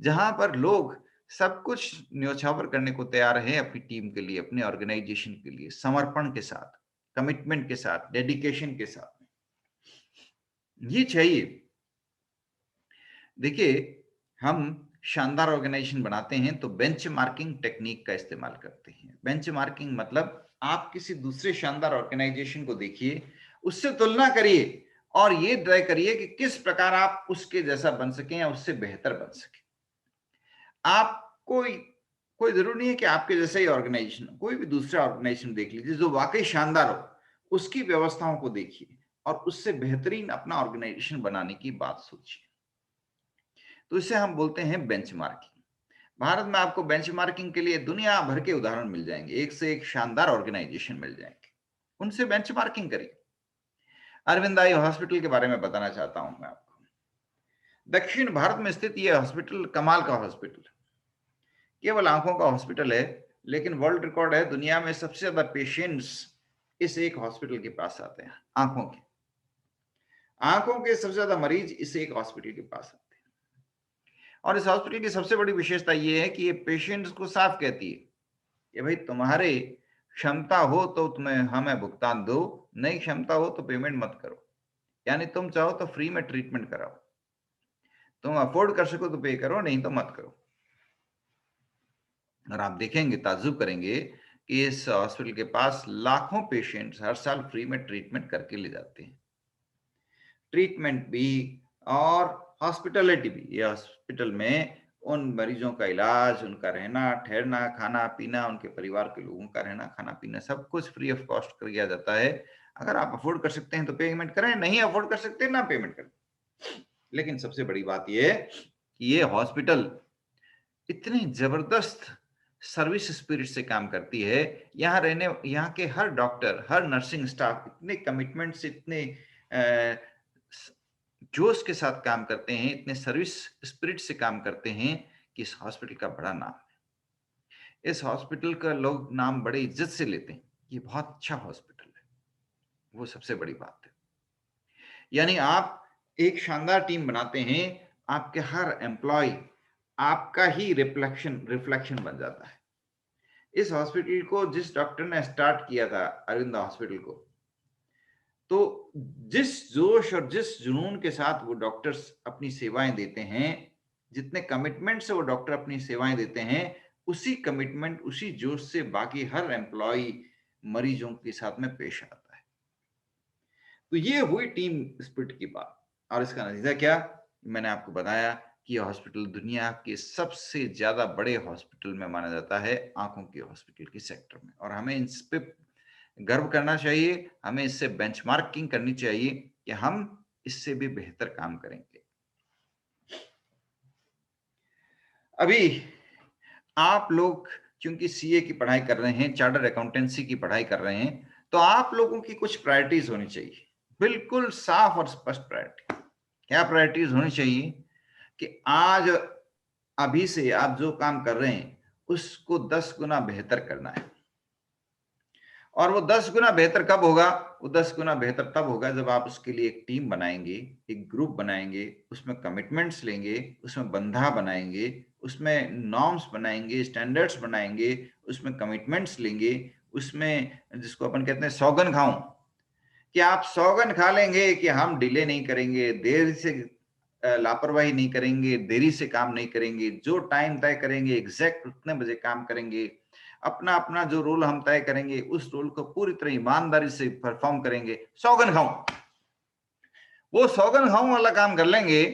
जहां पर लोग सब कुछ न्योछावर करने को तैयार है अपनी टीम के लिए, अपने ऑर्गेनाइजेशन के लिए, समर्पण के साथ, कमिटमेंट के साथ, डेडिकेशन के साथ। ये चाहिए। देखिए, हम शानदार ऑर्गेनाइजेशन बनाते हैं तो बेंचमार्किंग टेक्निक का इस्तेमाल करते हैं। बेंचमार्किंग मतलब आप किसी दूसरे शानदार ऑर्गेनाइजेशन को देखिए, उससे तुलना करिए और ये ट्राई करिए कि किस प्रकार आप उसके जैसा बन सकें या उससे बेहतर बन सकें। आप कोई जरूरी नहीं है कि आपके जैसा ही ऑर्गेनाइजेशन, कोई भी दूसरा ऑर्गेनाइजेशन देख लीजिए जो वाकई शानदार हो, उसकी व्यवस्थाओं को देखिए और उससे बेहतरीन अपना ऑर्गेनाइजेशन बनाने की बात सोचिए। तो इसे हम बोलते हैं बेंचमार्किंग। भारत में आपको बेंचमार्किंग के लिए दुनिया भर के उदाहरण मिल जाएंगे, एक से एक शानदार ऑर्गेनाइजेशन मिल जाएंगे, उनसे बेंचमार्किंग करिए। अरविंद आई हॉस्पिटल के बारे में बताना चाहता हूं मैं आपको। दक्षिण भारत में स्थित यह हॉस्पिटल कमाल का हॉस्पिटल, केवल आंखों का हॉस्पिटल है, लेकिन वर्ल्ड रिकॉर्ड है, दुनिया में सबसे ज्यादा पेशेंट्स इस एक हॉस्पिटल के पास आते हैं। आंखों के सबसे ज्यादा मरीज इस एक हॉस्पिटल के पास आते हैं। और इस हॉस्पिटल की सबसे बड़ी विशेषता यह है कि ये पेशेंट्स को साफ कहती है कि भाई तुम्हारे क्षमता हो तो तुम्हें हमें भुगतान दो, नहीं क्षमता हो तो पेमेंट मत करो। यानी तुम चाहो तो फ्री में ट्रीटमेंट कराओ, तुम अफोर्ड कर सको तो पे करो, नहीं तो मत करो। और आप देखेंगे, ताज्जुब करेंगे कि इस हॉस्पिटल के पास लाखों पेशेंट्स हर साल फ्री में ट्रीटमेंट करके ले जाते हैं। ट्रीटमेंट भी और हॉस्पिटैलिटी भी। ये हॉस्पिटल में उन मरीजों का इलाज, उनका रहना ठहरना, खाना पीना, उनके परिवार के लोगों का रहना खाना पीना सब कुछ फ्री ऑफ कॉस्ट कर दिया जाता है। अगर आप अफोर्ड कर सकते हैं तो पेमेंट करें, नहीं अफोर्ड कर सकते ना पेमेंट करें। लेकिन सबसे बड़ी बात यह है कि ये हॉस्पिटल इतनी जबरदस्त सर्विस स्पिरिट से काम करती है। यहाँ के हर डॉक्टर, हर नर्सिंग स्टाफ इतने कमिटमेंट से, इतने जोश के साथ काम करते हैं, इतने सर्विस स्पिरिट से काम करते हैं कि इस हॉस्पिटल का बड़ा नाम है। इस हॉस्पिटल का लोग नाम बड़े इज्जत से लेते हैं, ये बहुत अच्छा हॉस्पिटल है। वो सबसे बड़ी बात है। यानी आप एक शानदार टीम बनाते हैं, आपके हर एम्प्लॉय आपका ही रिफ्लेक्शन बन जाता है। इस हॉस्पिटल को जिस डॉक्टर ने स्टार्ट किया था, अरविंद हॉस्पिटल को, तो जिस जोश और जिस जुनून के साथ वो डॉक्टर्स अपनी सेवाएं देते हैं, जितने कमिटमेंट से वो डॉक्टर अपनी सेवाएं देते हैं, उसी कमिटमेंट, उसी जोश से बाकी हर एम्प्लॉय मरीजों के साथ में पेश आता है। तो ये हुई टीम स्पिरिट की बात। और इसका नतीजा क्या, मैंने आपको बताया कि हॉस्पिटल दुनिया के सबसे ज्यादा बड़े हॉस्पिटल में माना जाता है, आंखों के हॉस्पिटल के सेक्टर में, और हमें इस पे गर्व करना चाहिए, हमें इससे बेंचमार्किंग करनी चाहिए कि हम इससे भी बेहतर काम करेंगे। अभी आप लोग क्योंकि सीए की पढ़ाई कर रहे हैं, चार्टर्ड अकाउंटेंसी की पढ़ाई कर रहे हैं, तो आप लोगों की कुछ प्रायोरिटीज होनी चाहिए, बिल्कुल साफ और स्पष्ट प्रायोरिटी। क्या प्रायोरिटीज होनी चाहिए कि आज अभी से आप जो काम कर रहे हैं उसको 10 गुना बेहतर करना है। और वो 10 गुना बेहतर कब होगा? वो 10 गुना बेहतर तब होगा जब आप उसके लिए एक टीम बनाएंगे, एक ग्रुप बनाएंगे, उसमें कमिटमेंट्स लेंगे, उसमें बंधा बनाएंगे, उसमें नॉर्म्स बनाएंगे, स्टैंडर्ड्स बनाएंगे, उसमें कमिटमेंट्स लेंगे, उसमें जिसको अपन कहते हैं सौगन खाऊं, कि आप सौगन खा लेंगे कि हम डिले नहीं करेंगे, देर से लापरवाही नहीं करेंगे, देरी से काम नहीं करेंगे, जो टाइम तय करेंगे एग्जैक्ट उतने बजे काम करेंगे, अपना अपना जो रोल हम तय करेंगे उस रोल को पूरी तरह ईमानदारी से परफॉर्म करेंगे। सौगन खाऊं, वो सौगन खाऊं वाला काम कर लेंगे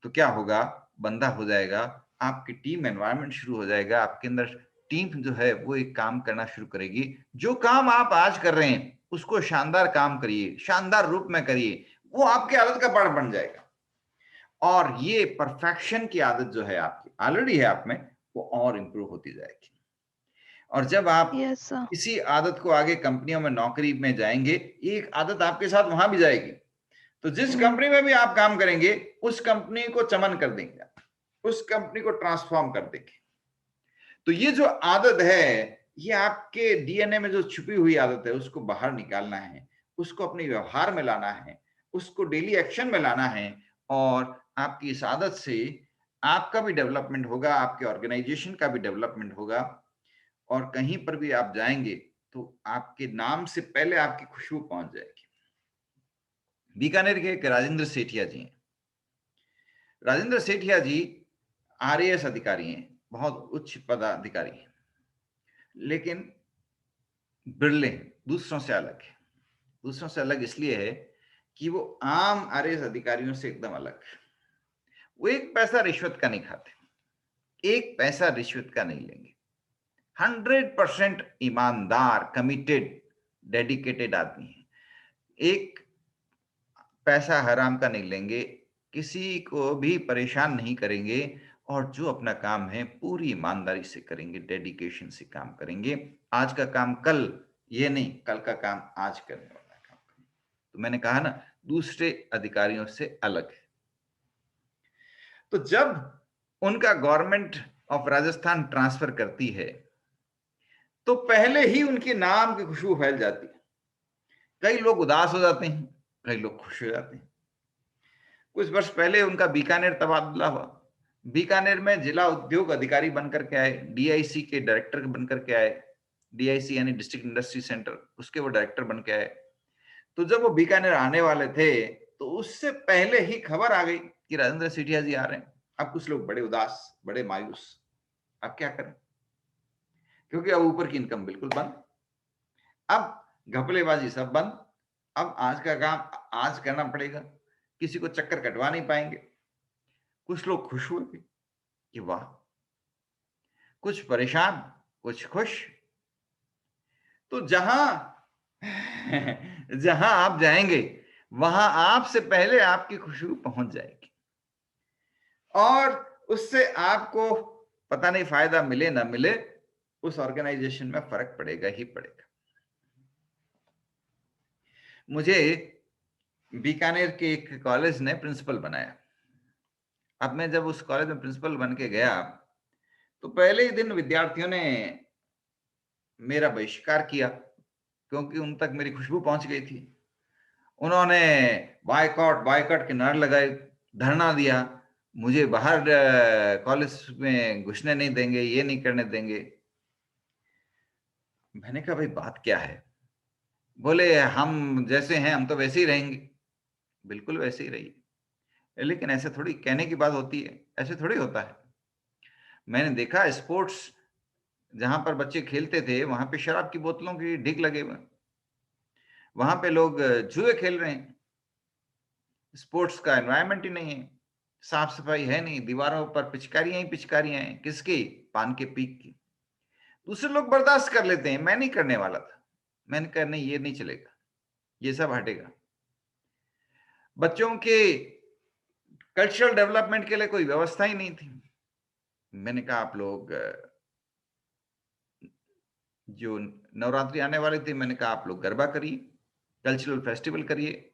तो क्या होगा? बंदा हो जाएगा, आपकी टीम एनवायरनमेंट शुरू हो जाएगा, आपके अंदर टीम जो है वो एक काम करना शुरू करेगी। जो काम आप आज कर रहे हैं उसको शानदार काम करिए, शानदार रूप में करिए, वो आपकी आदत का पार्ट बन जाएगा। और ये परफेक्शन की आदत जो है आपकी ऑलरेडी है आप में, वो और इंप्रूव होती जाएगी। और जब आप Yes, sir. इसी आदत को आगे कंपनियों में नौकरी में जाएंगे, एक आदत आपके साथ वहां भी जाएगी, तो जिस कंपनी में भी आप काम करेंगे उस कंपनी को चमन कर देंगे, उस कंपनी को ट्रांसफॉर्म कर देंगे। तो ये जो आदत है, ये आपके डीएनए में जो छुपी हुई आदत है उसको बाहर निकालना है, उसको अपने व्यवहार में लाना है, उसको डेली एक्शन में लाना है, और आपकी इस आदत से आपका भी डेवलपमेंट होगा, आपके ऑर्गेनाइजेशन का भी डेवलपमेंट होगा, और कहीं पर भी आप जाएंगे तो आपके नाम से पहले आपकी खुशबू पहुंच जाएगी। बीकानेर के एक राजेंद्र सेठिया जी हैं। राजेंद्र सेठिया जी आरएएस अधिकारी हैं, बहुत उच्च पदाधिकारी हैं, लेकिन बिरले हैं, दूसरों से अलग है। दूसरों से अलग इसलिए है कि वो आम आरएएस अधिकारियों से एकदम अलग है। वो एक पैसा रिश्वत का नहीं खाते, एक पैसा रिश्वत का नहीं लेंगे, 100% ईमानदार, कमिटेड, डेडिकेटेड आदमी है। एक पैसा हराम का नहीं लेंगे, किसी को भी परेशान नहीं करेंगे, और जो अपना काम है पूरी ईमानदारी से करेंगे, डेडिकेशन से काम करेंगे। आज का काम कल, ये नहीं, कल का काम आज करने वाला काम करेंगे। तो मैंने कहा ना, दूसरे अधिकारियों से अलग है। तो जब उनका गवर्नमेंट ऑफ राजस्थान ट्रांसफर करती है तो पहले ही उनके नाम की खुशबू फैल जाती है। कई लोग उदास हो जाते हैं, कई लोग खुश हो जाते हैं। कुछ वर्ष पहले उनका बीकानेर तबादला हुआ। बीकानेर में जिला उद्योग अधिकारी बनकर के आए, डीआईसी के डायरेक्टर बनकर के आए, डीआईसी यानी डिस्ट्रिक्ट इंडस्ट्री सेंटर, उसके वो डायरेक्टर बन के आए। तो जब वो बीकानेर आने वाले थे तो उससे पहले ही खबर आ गई कि राजेंद्र सेठिया जी आ रहे हैं। अब कुछ लोग बड़े उदास, बड़े मायूस, अब क्या करें, क्योंकि अब ऊपर की इनकम बिल्कुल बंद, अब घपलेबाजी सब बंद, अब आज का काम आज करना पड़ेगा, किसी को चक्कर कटवा नहीं पाएंगे। कुछ लोग खुश हुए भी कि वाह, कुछ परेशान, कुछ खुश। तो जहां जहां आप जाएंगे वहां आपसे पहले आपकी खुशबू पहुंच जाएगी, और उससे आपको पता नहीं फायदा मिले ना मिले, उस ऑर्गेनाइजेशन में फर्क पड़ेगा ही पड़ेगा। मुझे बीकानेर के एक कॉलेज ने प्रिंसिपल बनाया। अब मैं जब उस कॉलेज में प्रिंसिपल बन के गया तो पहले ही दिन विद्यार्थियों ने मेरा बहिष्कार किया, क्योंकि उन तक मेरी खुशबू पहुंच गई थी। उन्होंने बायकॉट बायकॉट के नारे लगाए, धरना दिया, मुझे बाहर कॉलेज में घुसने नहीं देंगे, ये नहीं करने देंगे। मैंने कहा भाई बात क्या है? बोले हम जैसे हैं हम तो वैसे ही रहेंगे। बिल्कुल वैसे ही रहिए, लेकिन ऐसे थोड़ी कहने की बात होती है, ऐसे थोड़ी होता है। मैंने देखा स्पोर्ट्स जहां पर बच्चे खेलते थे वहां पे शराब की बोतलों की ढिग लगे हुए, वहां पे लोग जुए खेल रहे हैं, स्पोर्ट्स का एनवायरनमेंट ही नहीं है, साफ सफाई है नहीं, दीवारों पर पिचकारियां ही पिचकारियां हैं। किसकी? पान के पीक की। दूसरे लोग बर्दाश्त कर लेते हैं, मैं नहीं करने वाला था। मैंने कहा नहीं, ये नहीं चलेगा, ये सब हटेगा। बच्चों के कल्चरल डेवलपमेंट के लिए कोई व्यवस्था ही नहीं थी। मैंने कहा आप लोग, जो नवरात्रि आने वाली थी, मैंने कहा आप लोग गरबा करिए, कल्चरल फेस्टिवल करिए,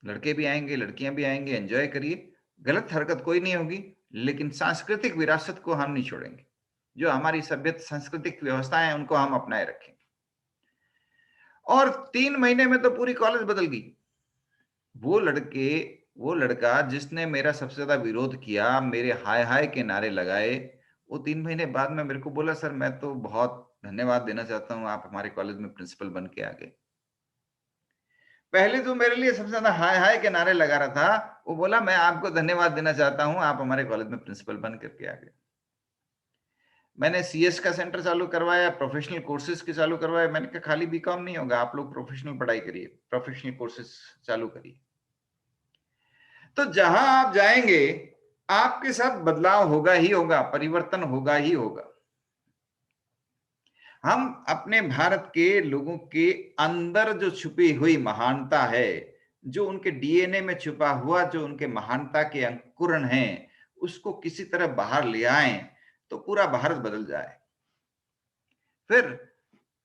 लड़के भी आएंगे, लड़कियां भी आएंगे, एंजॉय करिए, गलत हरकत कोई नहीं होगी, लेकिन सांस्कृतिक विरासत को हम नहीं छोड़ेंगे। जो हमारी सभ्यता सांस्कृतिक व्यवस्थाएं हैं उनको हम अपनाए रखेंगे। और 3 महीने में तो पूरी कॉलेज बदल गई। वो लड़का जिसने मेरा सबसे ज्यादा विरोध किया, मेरे हाय हाय के नारे लगाए, वो 3 महीने बाद में मेरे को बोला, सर मैं तो बहुत धन्यवाद देना चाहता हूं, आप हमारे कॉलेज में प्रिंसिपल बन के आ गए। पहले तो मेरे लिए सबसे ज्यादा हाय हाय के नारे लगा रहा था, वो बोला मैं आपको धन्यवाद देना चाहता हूं, आप हमारे कॉलेज में प्रिंसिपल बन करके आ गए। मैंने सीएस का सेंटर चालू करवाया, प्रोफेशनल कोर्सेज के चालू करवाए। मैंने कहा खाली बीकॉम नहीं होगा, आप लोग प्रोफेशनल पढ़ाई करिए, प्रोफेशनल कोर्सेज चालू करिए। तो जहां आप जाएंगे आपके साथ बदलाव होगा ही होगा, परिवर्तन होगा ही होगा। हम अपने भारत के लोगों के अंदर जो छुपी हुई महानता है, जो उनके डीएनए में छुपा हुआ, जो उनके महानता के अंकुरण हैं, उसको किसी तरह बाहर ले आएं तो पूरा भारत बदल जाए। फिर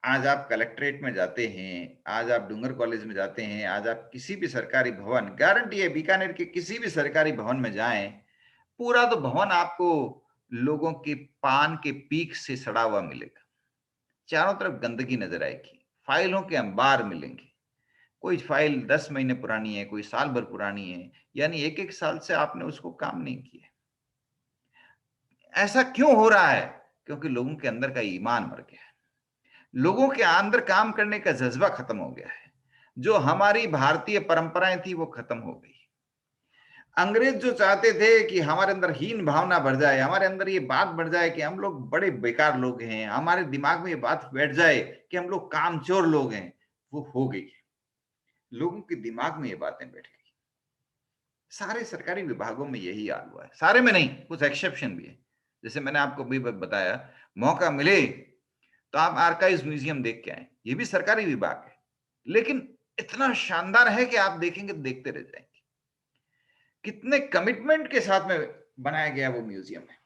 आज आप कलेक्ट्रेट में जाते हैं, आज आप डूंगर कॉलेज में जाते हैं, आज आप किसी भी सरकारी भवन, गारंटी है बीकानेर के किसी भी सरकारी भवन में जाएं, पूरा तो भवन आपको लोगों के पान के पीक से सड़ा हुआ मिलेगा। चारों तरफ गंदगी नजर आएगी, फाइलों के अंबार मिलेंगे। कोई फाइल 10 महीने पुरानी है, कोई साल भर पुरानी है, यानी एक एक साल से आपने उसको काम नहीं किया। ऐसा क्यों हो रहा है? क्योंकि लोगों के अंदर का ईमान मर गया है, लोगों के अंदर काम करने का जज्बा खत्म हो गया है, जो हमारी भारतीय परंपराएं थी वो खत्म हो गई। अंग्रेज जो चाहते थे कि हमारे अंदर हीन भावना बढ़ जाए, हमारे अंदर ये बात बढ़ जाए कि हम लोग बड़े बेकार लोग हैं, हमारे दिमाग में ये बात बैठ जाए कि हम लोग कामचोर लोग हैं, वो हो गई। लोगों के दिमाग में ये बातें बैठ गई। सारे सरकारी विभागों में यही हाल हुआ है, सारे में नहीं, कुछ एक्सेप्शन भी है। जैसे मैंने आपको भी बताया, मौका मिले तो आप आर्काइव्स म्यूजियम देख के आए, ये भी सरकारी विभाग है, लेकिन इतना शानदार है कि आप देखेंगे देखते रह जाएंगे। कितने कमिटमेंट के साथ में बनाया गया वो म्यूजियम है।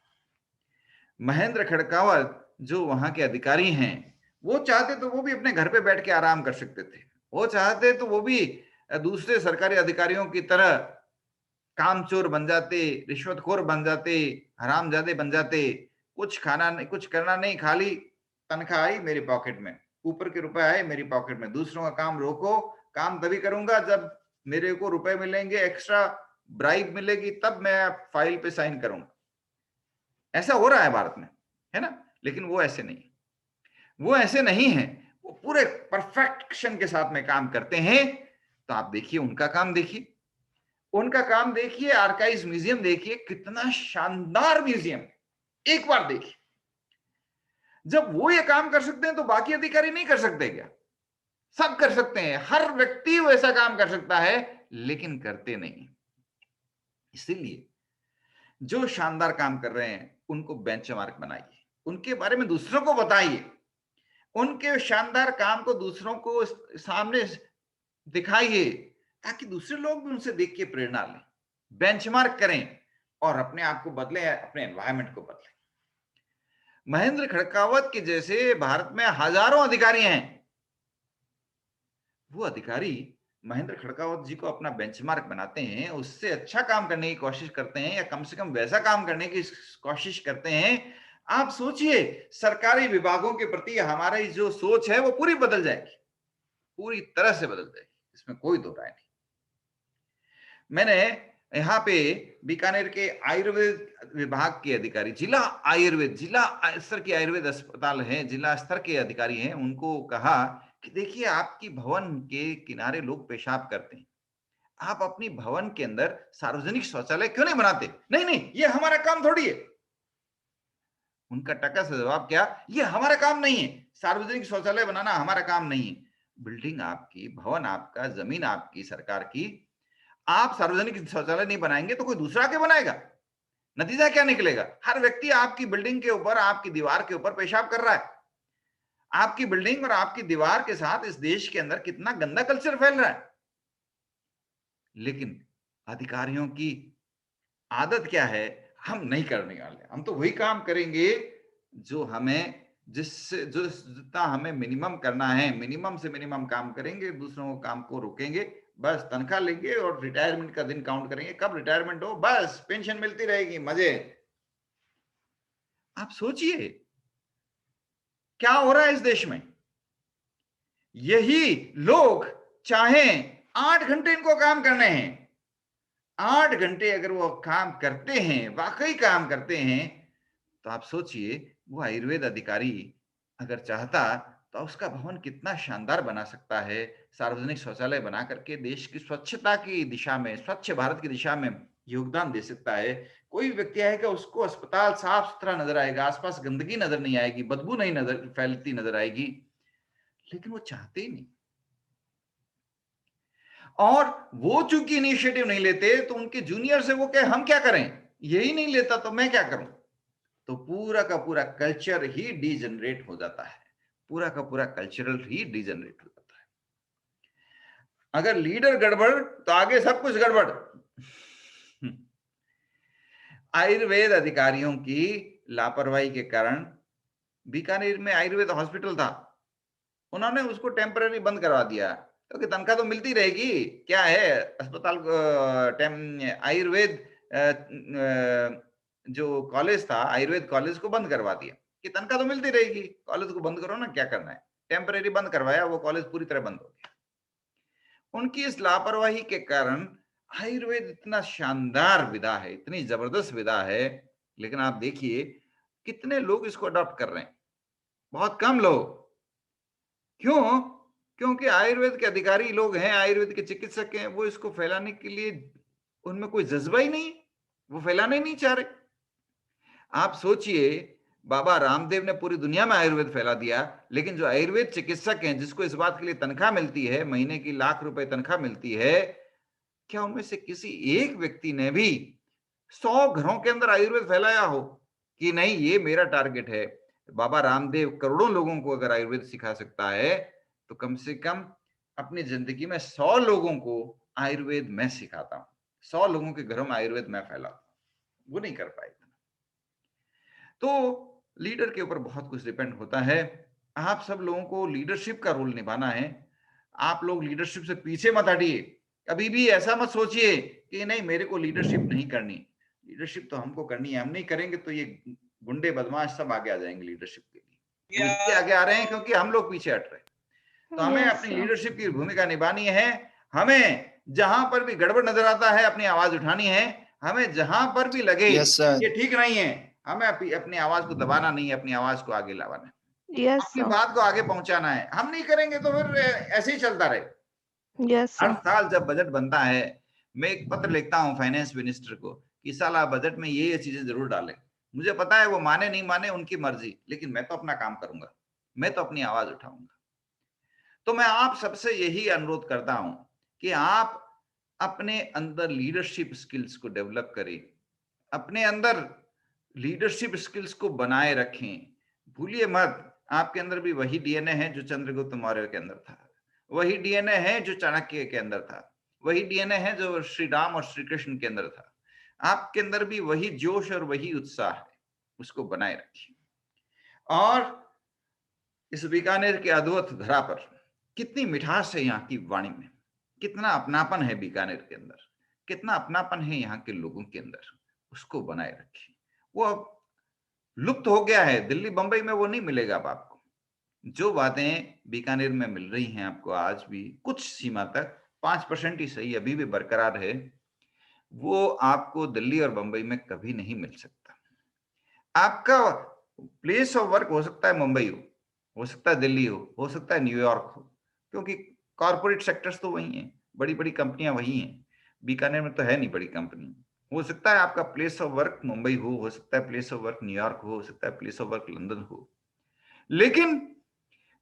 महेंद्र खड़कावत जो वहां के अधिकारी हैं, वो चाहते तो वो भी अपने घर पे बैठ के आराम कर सकते थे, वो चाहते तो वो भी दूसरे सरकारी अधिकारियों की तरह कामचोर बन जाते, रिश्वतखोर बन जाते, हरामजादे बन जाते, कुछ खाना नहीं, कुछ करना नहीं, खाली तनख्वाह आई मेरे पॉकेट में, ऊपर के रुपए आए मेरी पॉकेट में, दूसरों का काम रोको, काम तभी करूंगा जब मेरे को रुपए मिलेंगे, एक्स्ट्रा ब्राइब मिलेगी, तब मैं फाइल पे साइन करूंगा। ऐसा हो रहा है भारत में, है ना? लेकिन वो ऐसे नहीं, वो ऐसे नहीं है, वो पूरे परफेक्शन के साथ में काम करते हैं। तो आप देखिए उनका काम, देखिए उनका काम, देखिए आर्काइव्स म्यूजियम देखिए, कितना शानदार म्यूजियम, एक बार देखिए। जब वो ये काम कर सकते हैं तो बाकी अधिकारी नहीं कर सकते क्या? सब कर सकते हैं, हर व्यक्ति वैसा काम कर सकता है, लेकिन करते नहीं। इसीलिए जो शानदार काम कर रहे हैं उनको बेंचमार्क बनाइए, उनके बारे में दूसरों को बताइए, उनके शानदार काम को दूसरों को सामने दिखाइए, ताकि दूसरे लोग भी उनसे देख के प्रेरणा लें, बेंचमार्क करें और अपने आप को बदलें, अपने एनवायरनमेंट को बदलें। महेंद्र खड़कावत के जैसे भारत में हजारों अधिकारी हैं। वो अधिकारी महेंद्र खड़कावत जी को अपना बेंचमार्क बनाते हैं, उससे अच्छा काम करने की कोशिश करते हैं, या कम से कम वैसा काम करने की कोशिश करते हैं। आप सोचिए, सरकारी विभागों के प्रति हमारी जो सोच है वो पूरी बदल जाएगी, पूरी तरह से बदल जाएगी, इसमें कोई दो राय नहीं। मैंने यहाँ पे बीकानेर के आयुर्वेद विभाग के अधिकारी, जिला स्तर के आयुर्वेद अस्पताल है, जिला स्तर के अधिकारी हैं, उनको कहा कि देखिए आपकी भवन के किनारे लोग पेशाब करते हैं, आप अपनी भवन के अंदर सार्वजनिक शौचालय क्यों नहीं बनाते? नहीं नहीं, ये हमारा काम थोड़ी है। उनका टका से जवाब क्या? ये हमारा काम नहीं है, सार्वजनिक शौचालय बनाना हमारा काम नहीं है। बिल्डिंग आपकी, भवन आपका, जमीन आपकी, सरकार की, आप सार्वजनिक शौचालय नहीं बनाएंगे तो कोई दूसरा आके बनाएगा। नतीजा क्या निकलेगा? हर व्यक्ति आपकी बिल्डिंग के ऊपर, आपकी दीवार के ऊपर पेशाब कर रहा है। आपकी बिल्डिंग और आपकी दीवार के साथ इस देश के अंदर कितना गंदा कल्चर फैल रहा है। लेकिन अधिकारियों की आदत क्या है? हम नहीं करने वाले, हम तो वही काम करेंगे जो हमें जितना हमें मिनिमम करना है, मिनिमम से मिनिमम काम करेंगे, दूसरों को काम को रोकेंगे, बस तनख्वाह लेंगे और रिटायरमेंट का दिन काउंट करेंगे, कब रिटायरमेंट हो, बस पेंशन मिलती रहेगी, मजे। आप सोचिए क्या हो रहा है इस देश में। यही लोग चाहें 8 घंटे इनको काम करने हैं, 8 घंटे अगर वो काम करते हैं, वाकई काम करते हैं, तो आप सोचिए वो आयुर्वेद अधिकारी अगर चाहता तो उसका भवन कितना शानदार बना सकता है, सार्वजनिक शौचालय बना करके देश की स्वच्छता की दिशा में, स्वच्छ भारत की दिशा में योगदान दे सकता है। कोई व्यक्ति आएगा, उसको अस्पताल साफ सुथरा नजर आएगा, आसपास गंदगी नजर नहीं आएगी, बदबू नहीं नजर फैलती नजर आएगी, लेकिन वो चाहते ही नहीं। और वो चूंकि इनिशिएटिव नहीं लेते तो उनके जूनियर से वो कहे हम क्या करें, यही नहीं लेता तो मैं क्या करूं, तो पूरा का पूरा कल्चर ही डीजनरेट हो जाता है, पूरा का पूरा कल्चरल ही डीजनरेट हो जाता है। अगर लीडर गड़बड़ तो आगे सब कुछ गड़बड़। आयुर्वेद अधिकारियों की लापरवाही के कारण बीकानेर में आयुर्वेद हॉस्पिटल था, उन्होंने उसको टेम्पररी बंद करवा दिया, क्योंकि तनख्वाह तो मिलती रहेगी, क्या है अस्पताल आयुर्वेद जो कॉलेज था, आयुर्वेद कॉलेज को बंद करवा दिया कि तनख्वाह तो मिलती रहेगी, कॉलेज को बंद करो ना, क्या करना है। टेम्पररी बंद करवाया, वो कॉलेज पूरी तरह बंद हो गया। उनकी इस लापरवाही के कारण आयुर्वेद इतना शानदार विधा है, इतनी जबरदस्त विधा है, लेकिन आप देखिए कितने लोग इसको अडॉप्ट कर रहे हैं, बहुत कम लोग। क्यों? क्योंकि आयुर्वेद के अधिकारी लोग हैं, आयुर्वेद के चिकित्सक हैं, वो इसको फैलाने के लिए उनमें कोई जज्बा ही नहीं, वो फैलाने नहीं चाह रहे। आप सोचिए बाबा रामदेव ने पूरी दुनिया में आयुर्वेद फैला दिया, लेकिन जो आयुर्वेद चिकित्सक हैं, जिसको इस बात के लिए तनख्वाह मिलती है, महीने की लाख रुपए तनख्वाह मिलती है, क्या उनमें से किसी एक व्यक्ति ने भी 100 घरों के अंदर आयुर्वेद फैलाया हो कि नहीं ये मेरा टारगेट है, बाबा रामदेव करोड़ों लोगों को अगर आयुर्वेद सिखा सकता है तो कम से कम अपनी जिंदगी में 100 लोगों को आयुर्वेद मैं सिखाता हूं, 100 लोगों के घरों में आयुर्वेद मैं फैलाता हूं। वो नहीं कर पाए। तो लीडर के ऊपर बहुत कुछ डिपेंड होता है। आप सब लोगों को लीडरशिप का रोल निभाना है। आप लोग लीडरशिप से पीछे मत हटिए, कभी भी ऐसा मत सोचिए कि नहीं मेरे को लीडरशिप नहीं करनी। लीडरशिप तो हमको करनी है, हम नहीं करेंगे तो ये गुंडे बदमाश सब आगे आ जाएंगे लीडरशिप के लिए। वो इसलिए आगे आ रहे हैं क्योंकि हम लोग पीछे हट रहे हैं। तो हमें अपनी लीडरशिप की भूमिका निभानी है। हमें जहां पर भी गड़बड़ नजर आता है अपनी आवाज उठानी है। हमें जहां पर भी लगे ये ठीक नहीं है, हमें अपनी आवाज को दबाना नहीं है, अपनी आवाज को आगे लाना है, अपनी बात को आगे पहुंचाना है। हम नहीं करेंगे तो फिर ऐसे ही चलता रहे। हर साल जब बजट बनता है, मैं एक पत्र लिखता हूं फाइनेंस मिनिस्टर को कि साला बजट में ये चीजें जरूर डालें। मुझे पता है वो माने नहीं माने उनकी मर्जी, लेकिन मैं तो अपना काम करूंगा, मैं तो अपनी आवाज उठाऊंगा। तो मैं आप सबसे यही अनुरोध करता हूं कि आप अपने अंदर लीडरशिप स्किल्स को डेवलप करें, अपने अंदर लीडरशिप स्किल्स को बनाए रखें। भूलिए मत आपके अंदर भी वही डीएनए है जो चंद्रगुप्त मौर्य के अंदर था, वही डीएनए है जो चाणक्य के अंदर था, वही डीएनए है जो श्री राम और श्री कृष्ण के अंदर था। आपके अंदर भी वही जोश और वही उत्साह है, उसको बनाए रखिए। और इस बीकानेर के अद्भुत धरा पर कितनी मिठास है यहाँ की वाणी में, कितना अपनापन है बीकानेर के अंदर, कितना अपनापन है यहाँ के लोगों के अंदर, उसको बनाए रखिए। वो अब लुप्त हो गया है, दिल्ली बंबई में वो नहीं मिलेगा अब आपको। जो बातें बीकानेर में मिल रही हैं आपको आज भी कुछ सीमा तक 5% ही सही अभी भी बरकरार है, वो आपको दिल्ली और बंबई में कभी नहीं मिल सकता। आपका प्लेस ऑफ वर्क हो सकता है मुंबई हो सकता है दिल्ली हो सकता है न्यूयॉर्क हो, क्योंकि कॉर्पोरेट सेक्टर्स तो वही हैं, बड़ी बड़ी कंपनियां वही हैं। बीकानेर में तो है नहीं बड़ी कंपनी। हो सकता है आपका प्लेस ऑफ वर्क मुंबई हो सकता है प्लेस ऑफ वर्क न्यूयॉर्क हो सकता है प्लेस ऑफ वर्क लंदन हो, लेकिन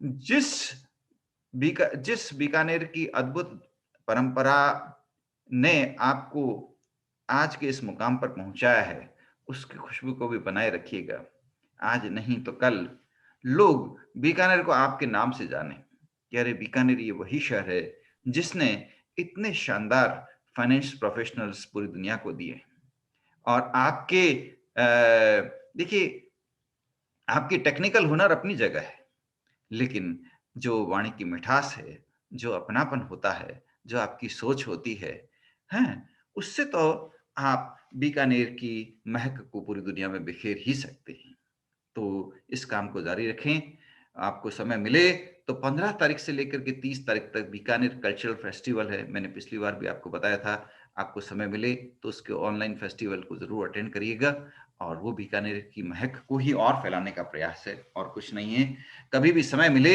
जिस बीकानेर की अद्भुत परंपरा ने आपको आज के इस मुकाम पर पहुंचाया है, उसकी खुशबू को भी बनाए रखिएगा। आज नहीं तो कल लोग बीकानेर को आपके नाम से जाने कि अरे बीकानेर ये वही शहर है जिसने इतने शानदार फाइनेंस प्रोफेशनल्स पूरी दुनिया को दिए। और आपके देखिए, आपकी टेक्निकल हुनर अपनी जगह है, लेकिन जो वाणी की मिठास है, जो अपनापन होता है, जो आपकी सोच होती है, हैं? उससे तो आप बीकानेर की महक को पूरी दुनिया में बिखेर ही सकते हैं। तो इस काम को जारी रखें। आपको समय मिले तो 15 तारीख से लेकर के 30 तारीख तक बीकानेर कल्चरल फेस्टिवल है। मैंने पिछली बार भी आपको बताया था, आपको समय मिले तो उसके ऑनलाइन फेस्टिवल को ज़रूर अटेंड करिएगा और वो बीकानेर की महक को ही और फैलाने का प्रयास है और कुछ नहीं है। कभी भी समय मिले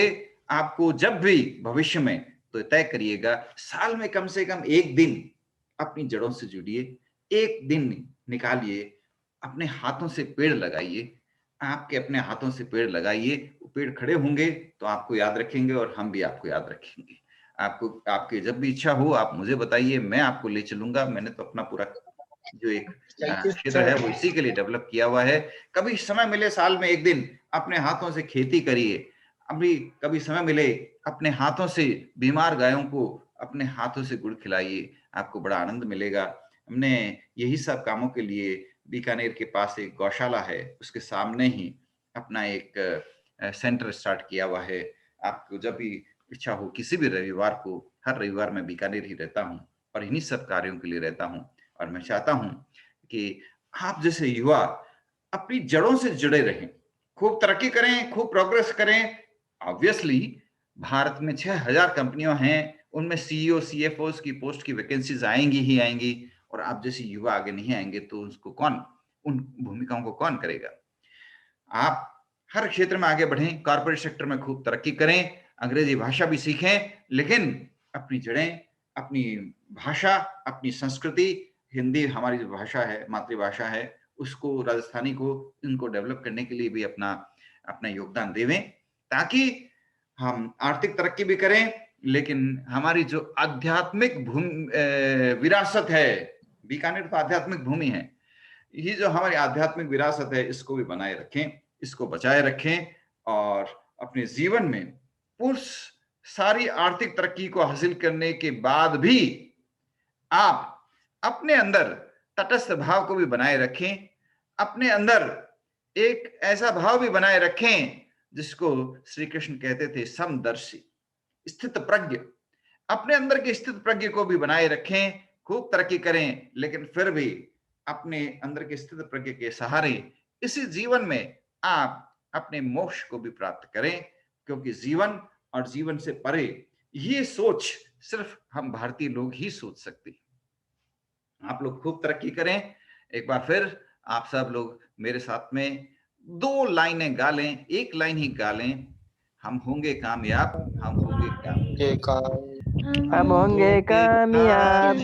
आपको, जब भी भविष्य में, तो तय करिएगा साल में कम से कम 1 दिन अपनी जड़ों से जुड़िए, 1 दिन निकालिए, अपने हाथों से पेड़ लगाइए। आपके अपने हाथों से पेड़ लगाइए, वो पेड़ खड़े होंगे तो आपको याद रखेंगे और हम भी आपको याद रखेंगे। आपको, आपकी जब भी इच्छा हो आप मुझे बताइए, मैं आपको ले चलूंगा। मैंने तो अपना पूरा जो एक क्षेत्र है वो इसी के लिए डेवलप किया हुआ है। कभी समय मिले साल में 1 दिन अपने हाथों से खेती करिए। अभी कभी समय मिले अपने हाथों से बीमार गायों को अपने हाथों से गुड़ खिलाइए, आपको बड़ा आनंद मिलेगा। हमने यही सब कामों के लिए बीकानेर के पास एक गौशाला है, उसके सामने ही अपना एक सेंटर स्टार्ट किया हुआ है। आपको जब भी इच्छा हो, किसी भी रविवार को, हर रविवार मैं बीकानेर ही रहता हूँ और इन्हीं सब कार्यों के लिए रहता हूँ। और मैं चाहता हूँ कि आप जैसे युवा अपनी जड़ों से जुड़े रहें, खूब तरक्की करें, खूब प्रोग्रेस करें। ऑब्वियसली भारत में 6000 कंपनियां हैं, उनमें सीईओ सीएफओ की पोस्ट की वैकेंसीज आएंगी ही आएंगी, और आप जैसे युवा आगे नहीं आएंगे तो उसको कौन, उन भूमिकाओं को कौन करेगा। आप हर क्षेत्र में आगे बढ़ें, कॉर्पोरेट सेक्टर में खूब तरक्की करें, अंग्रेजी भाषा भी सीखें, लेकिन अपनी जड़ें, अपनी भाषा, अपनी संस्कृति, हिंदी हमारी जो भाषा है, मातृभाषा है, उसको, राजस्थानी को, इनको डेवलप करने के लिए भी अपना अपना योगदान देवें, ताकि हम आर्थिक तरक्की भी करें, लेकिन हमारी जो आध्यात्मिक विरासत है, बीकानेर तो आध्यात्मिक भूमि है, ये जो हमारी आध्यात्मिक विरासत है इसको भी बनाए रखें, इसको बचाए रखें और अपने जीवन में उस सारी आर्थिक तरक्की को हासिल करने के बाद भी आप अपने अंदर तटस्थ भाव को भी बनाए रखें, अपने अंदर एक ऐसा भाव भी बनाए रखें जिसको श्री कृष्ण कहते थे समदर्शी, स्थित प्रज्ञ। अपने अंदर की स्थित प्रज्ञ को भी बनाए रखें, खूब तरक्की करें, लेकिन फिर भी अपने अंदर के स्थित प्रज्ञ के सहारे इसी जीवन में आप अपने मोक्ष को भी प्राप्त करें, क्योंकि जीवन और जीवन से परे ये सोच सिर्फ हम भारतीय लोग ही सोच सकते हैं। आप लोग खूब तरक्की करें। एक बार फिर आप सब लोग मेरे साथ में 2 लाइनें गा लें, 1 लाइन ही गा लें। हम होंगे कामयाब, हम होंगे कामयाब, हम होंगे कामयाब,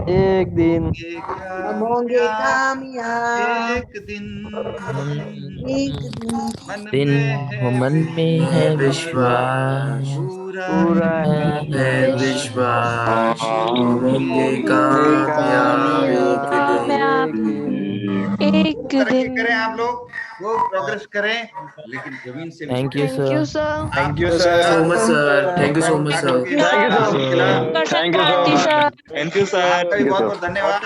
एक दिन हम होंगे कामयाब, एक दिन मन दिन में मन में है विश्वास, पूरा है विश्वास, होंगे कामयाब एक दिन। एक तरक्की दिन। करें आप लोग, वो प्रोग्रेस करें, लेकिन जमीन से thank you Thank you, sir. sir. Thank you, sir. so much sir, thank you so much sir। Thank you, sir. Thank you, sir. Karsak Karti, sir. Thank you, sir. आपका भी बहुत बहुत धन्यवाद।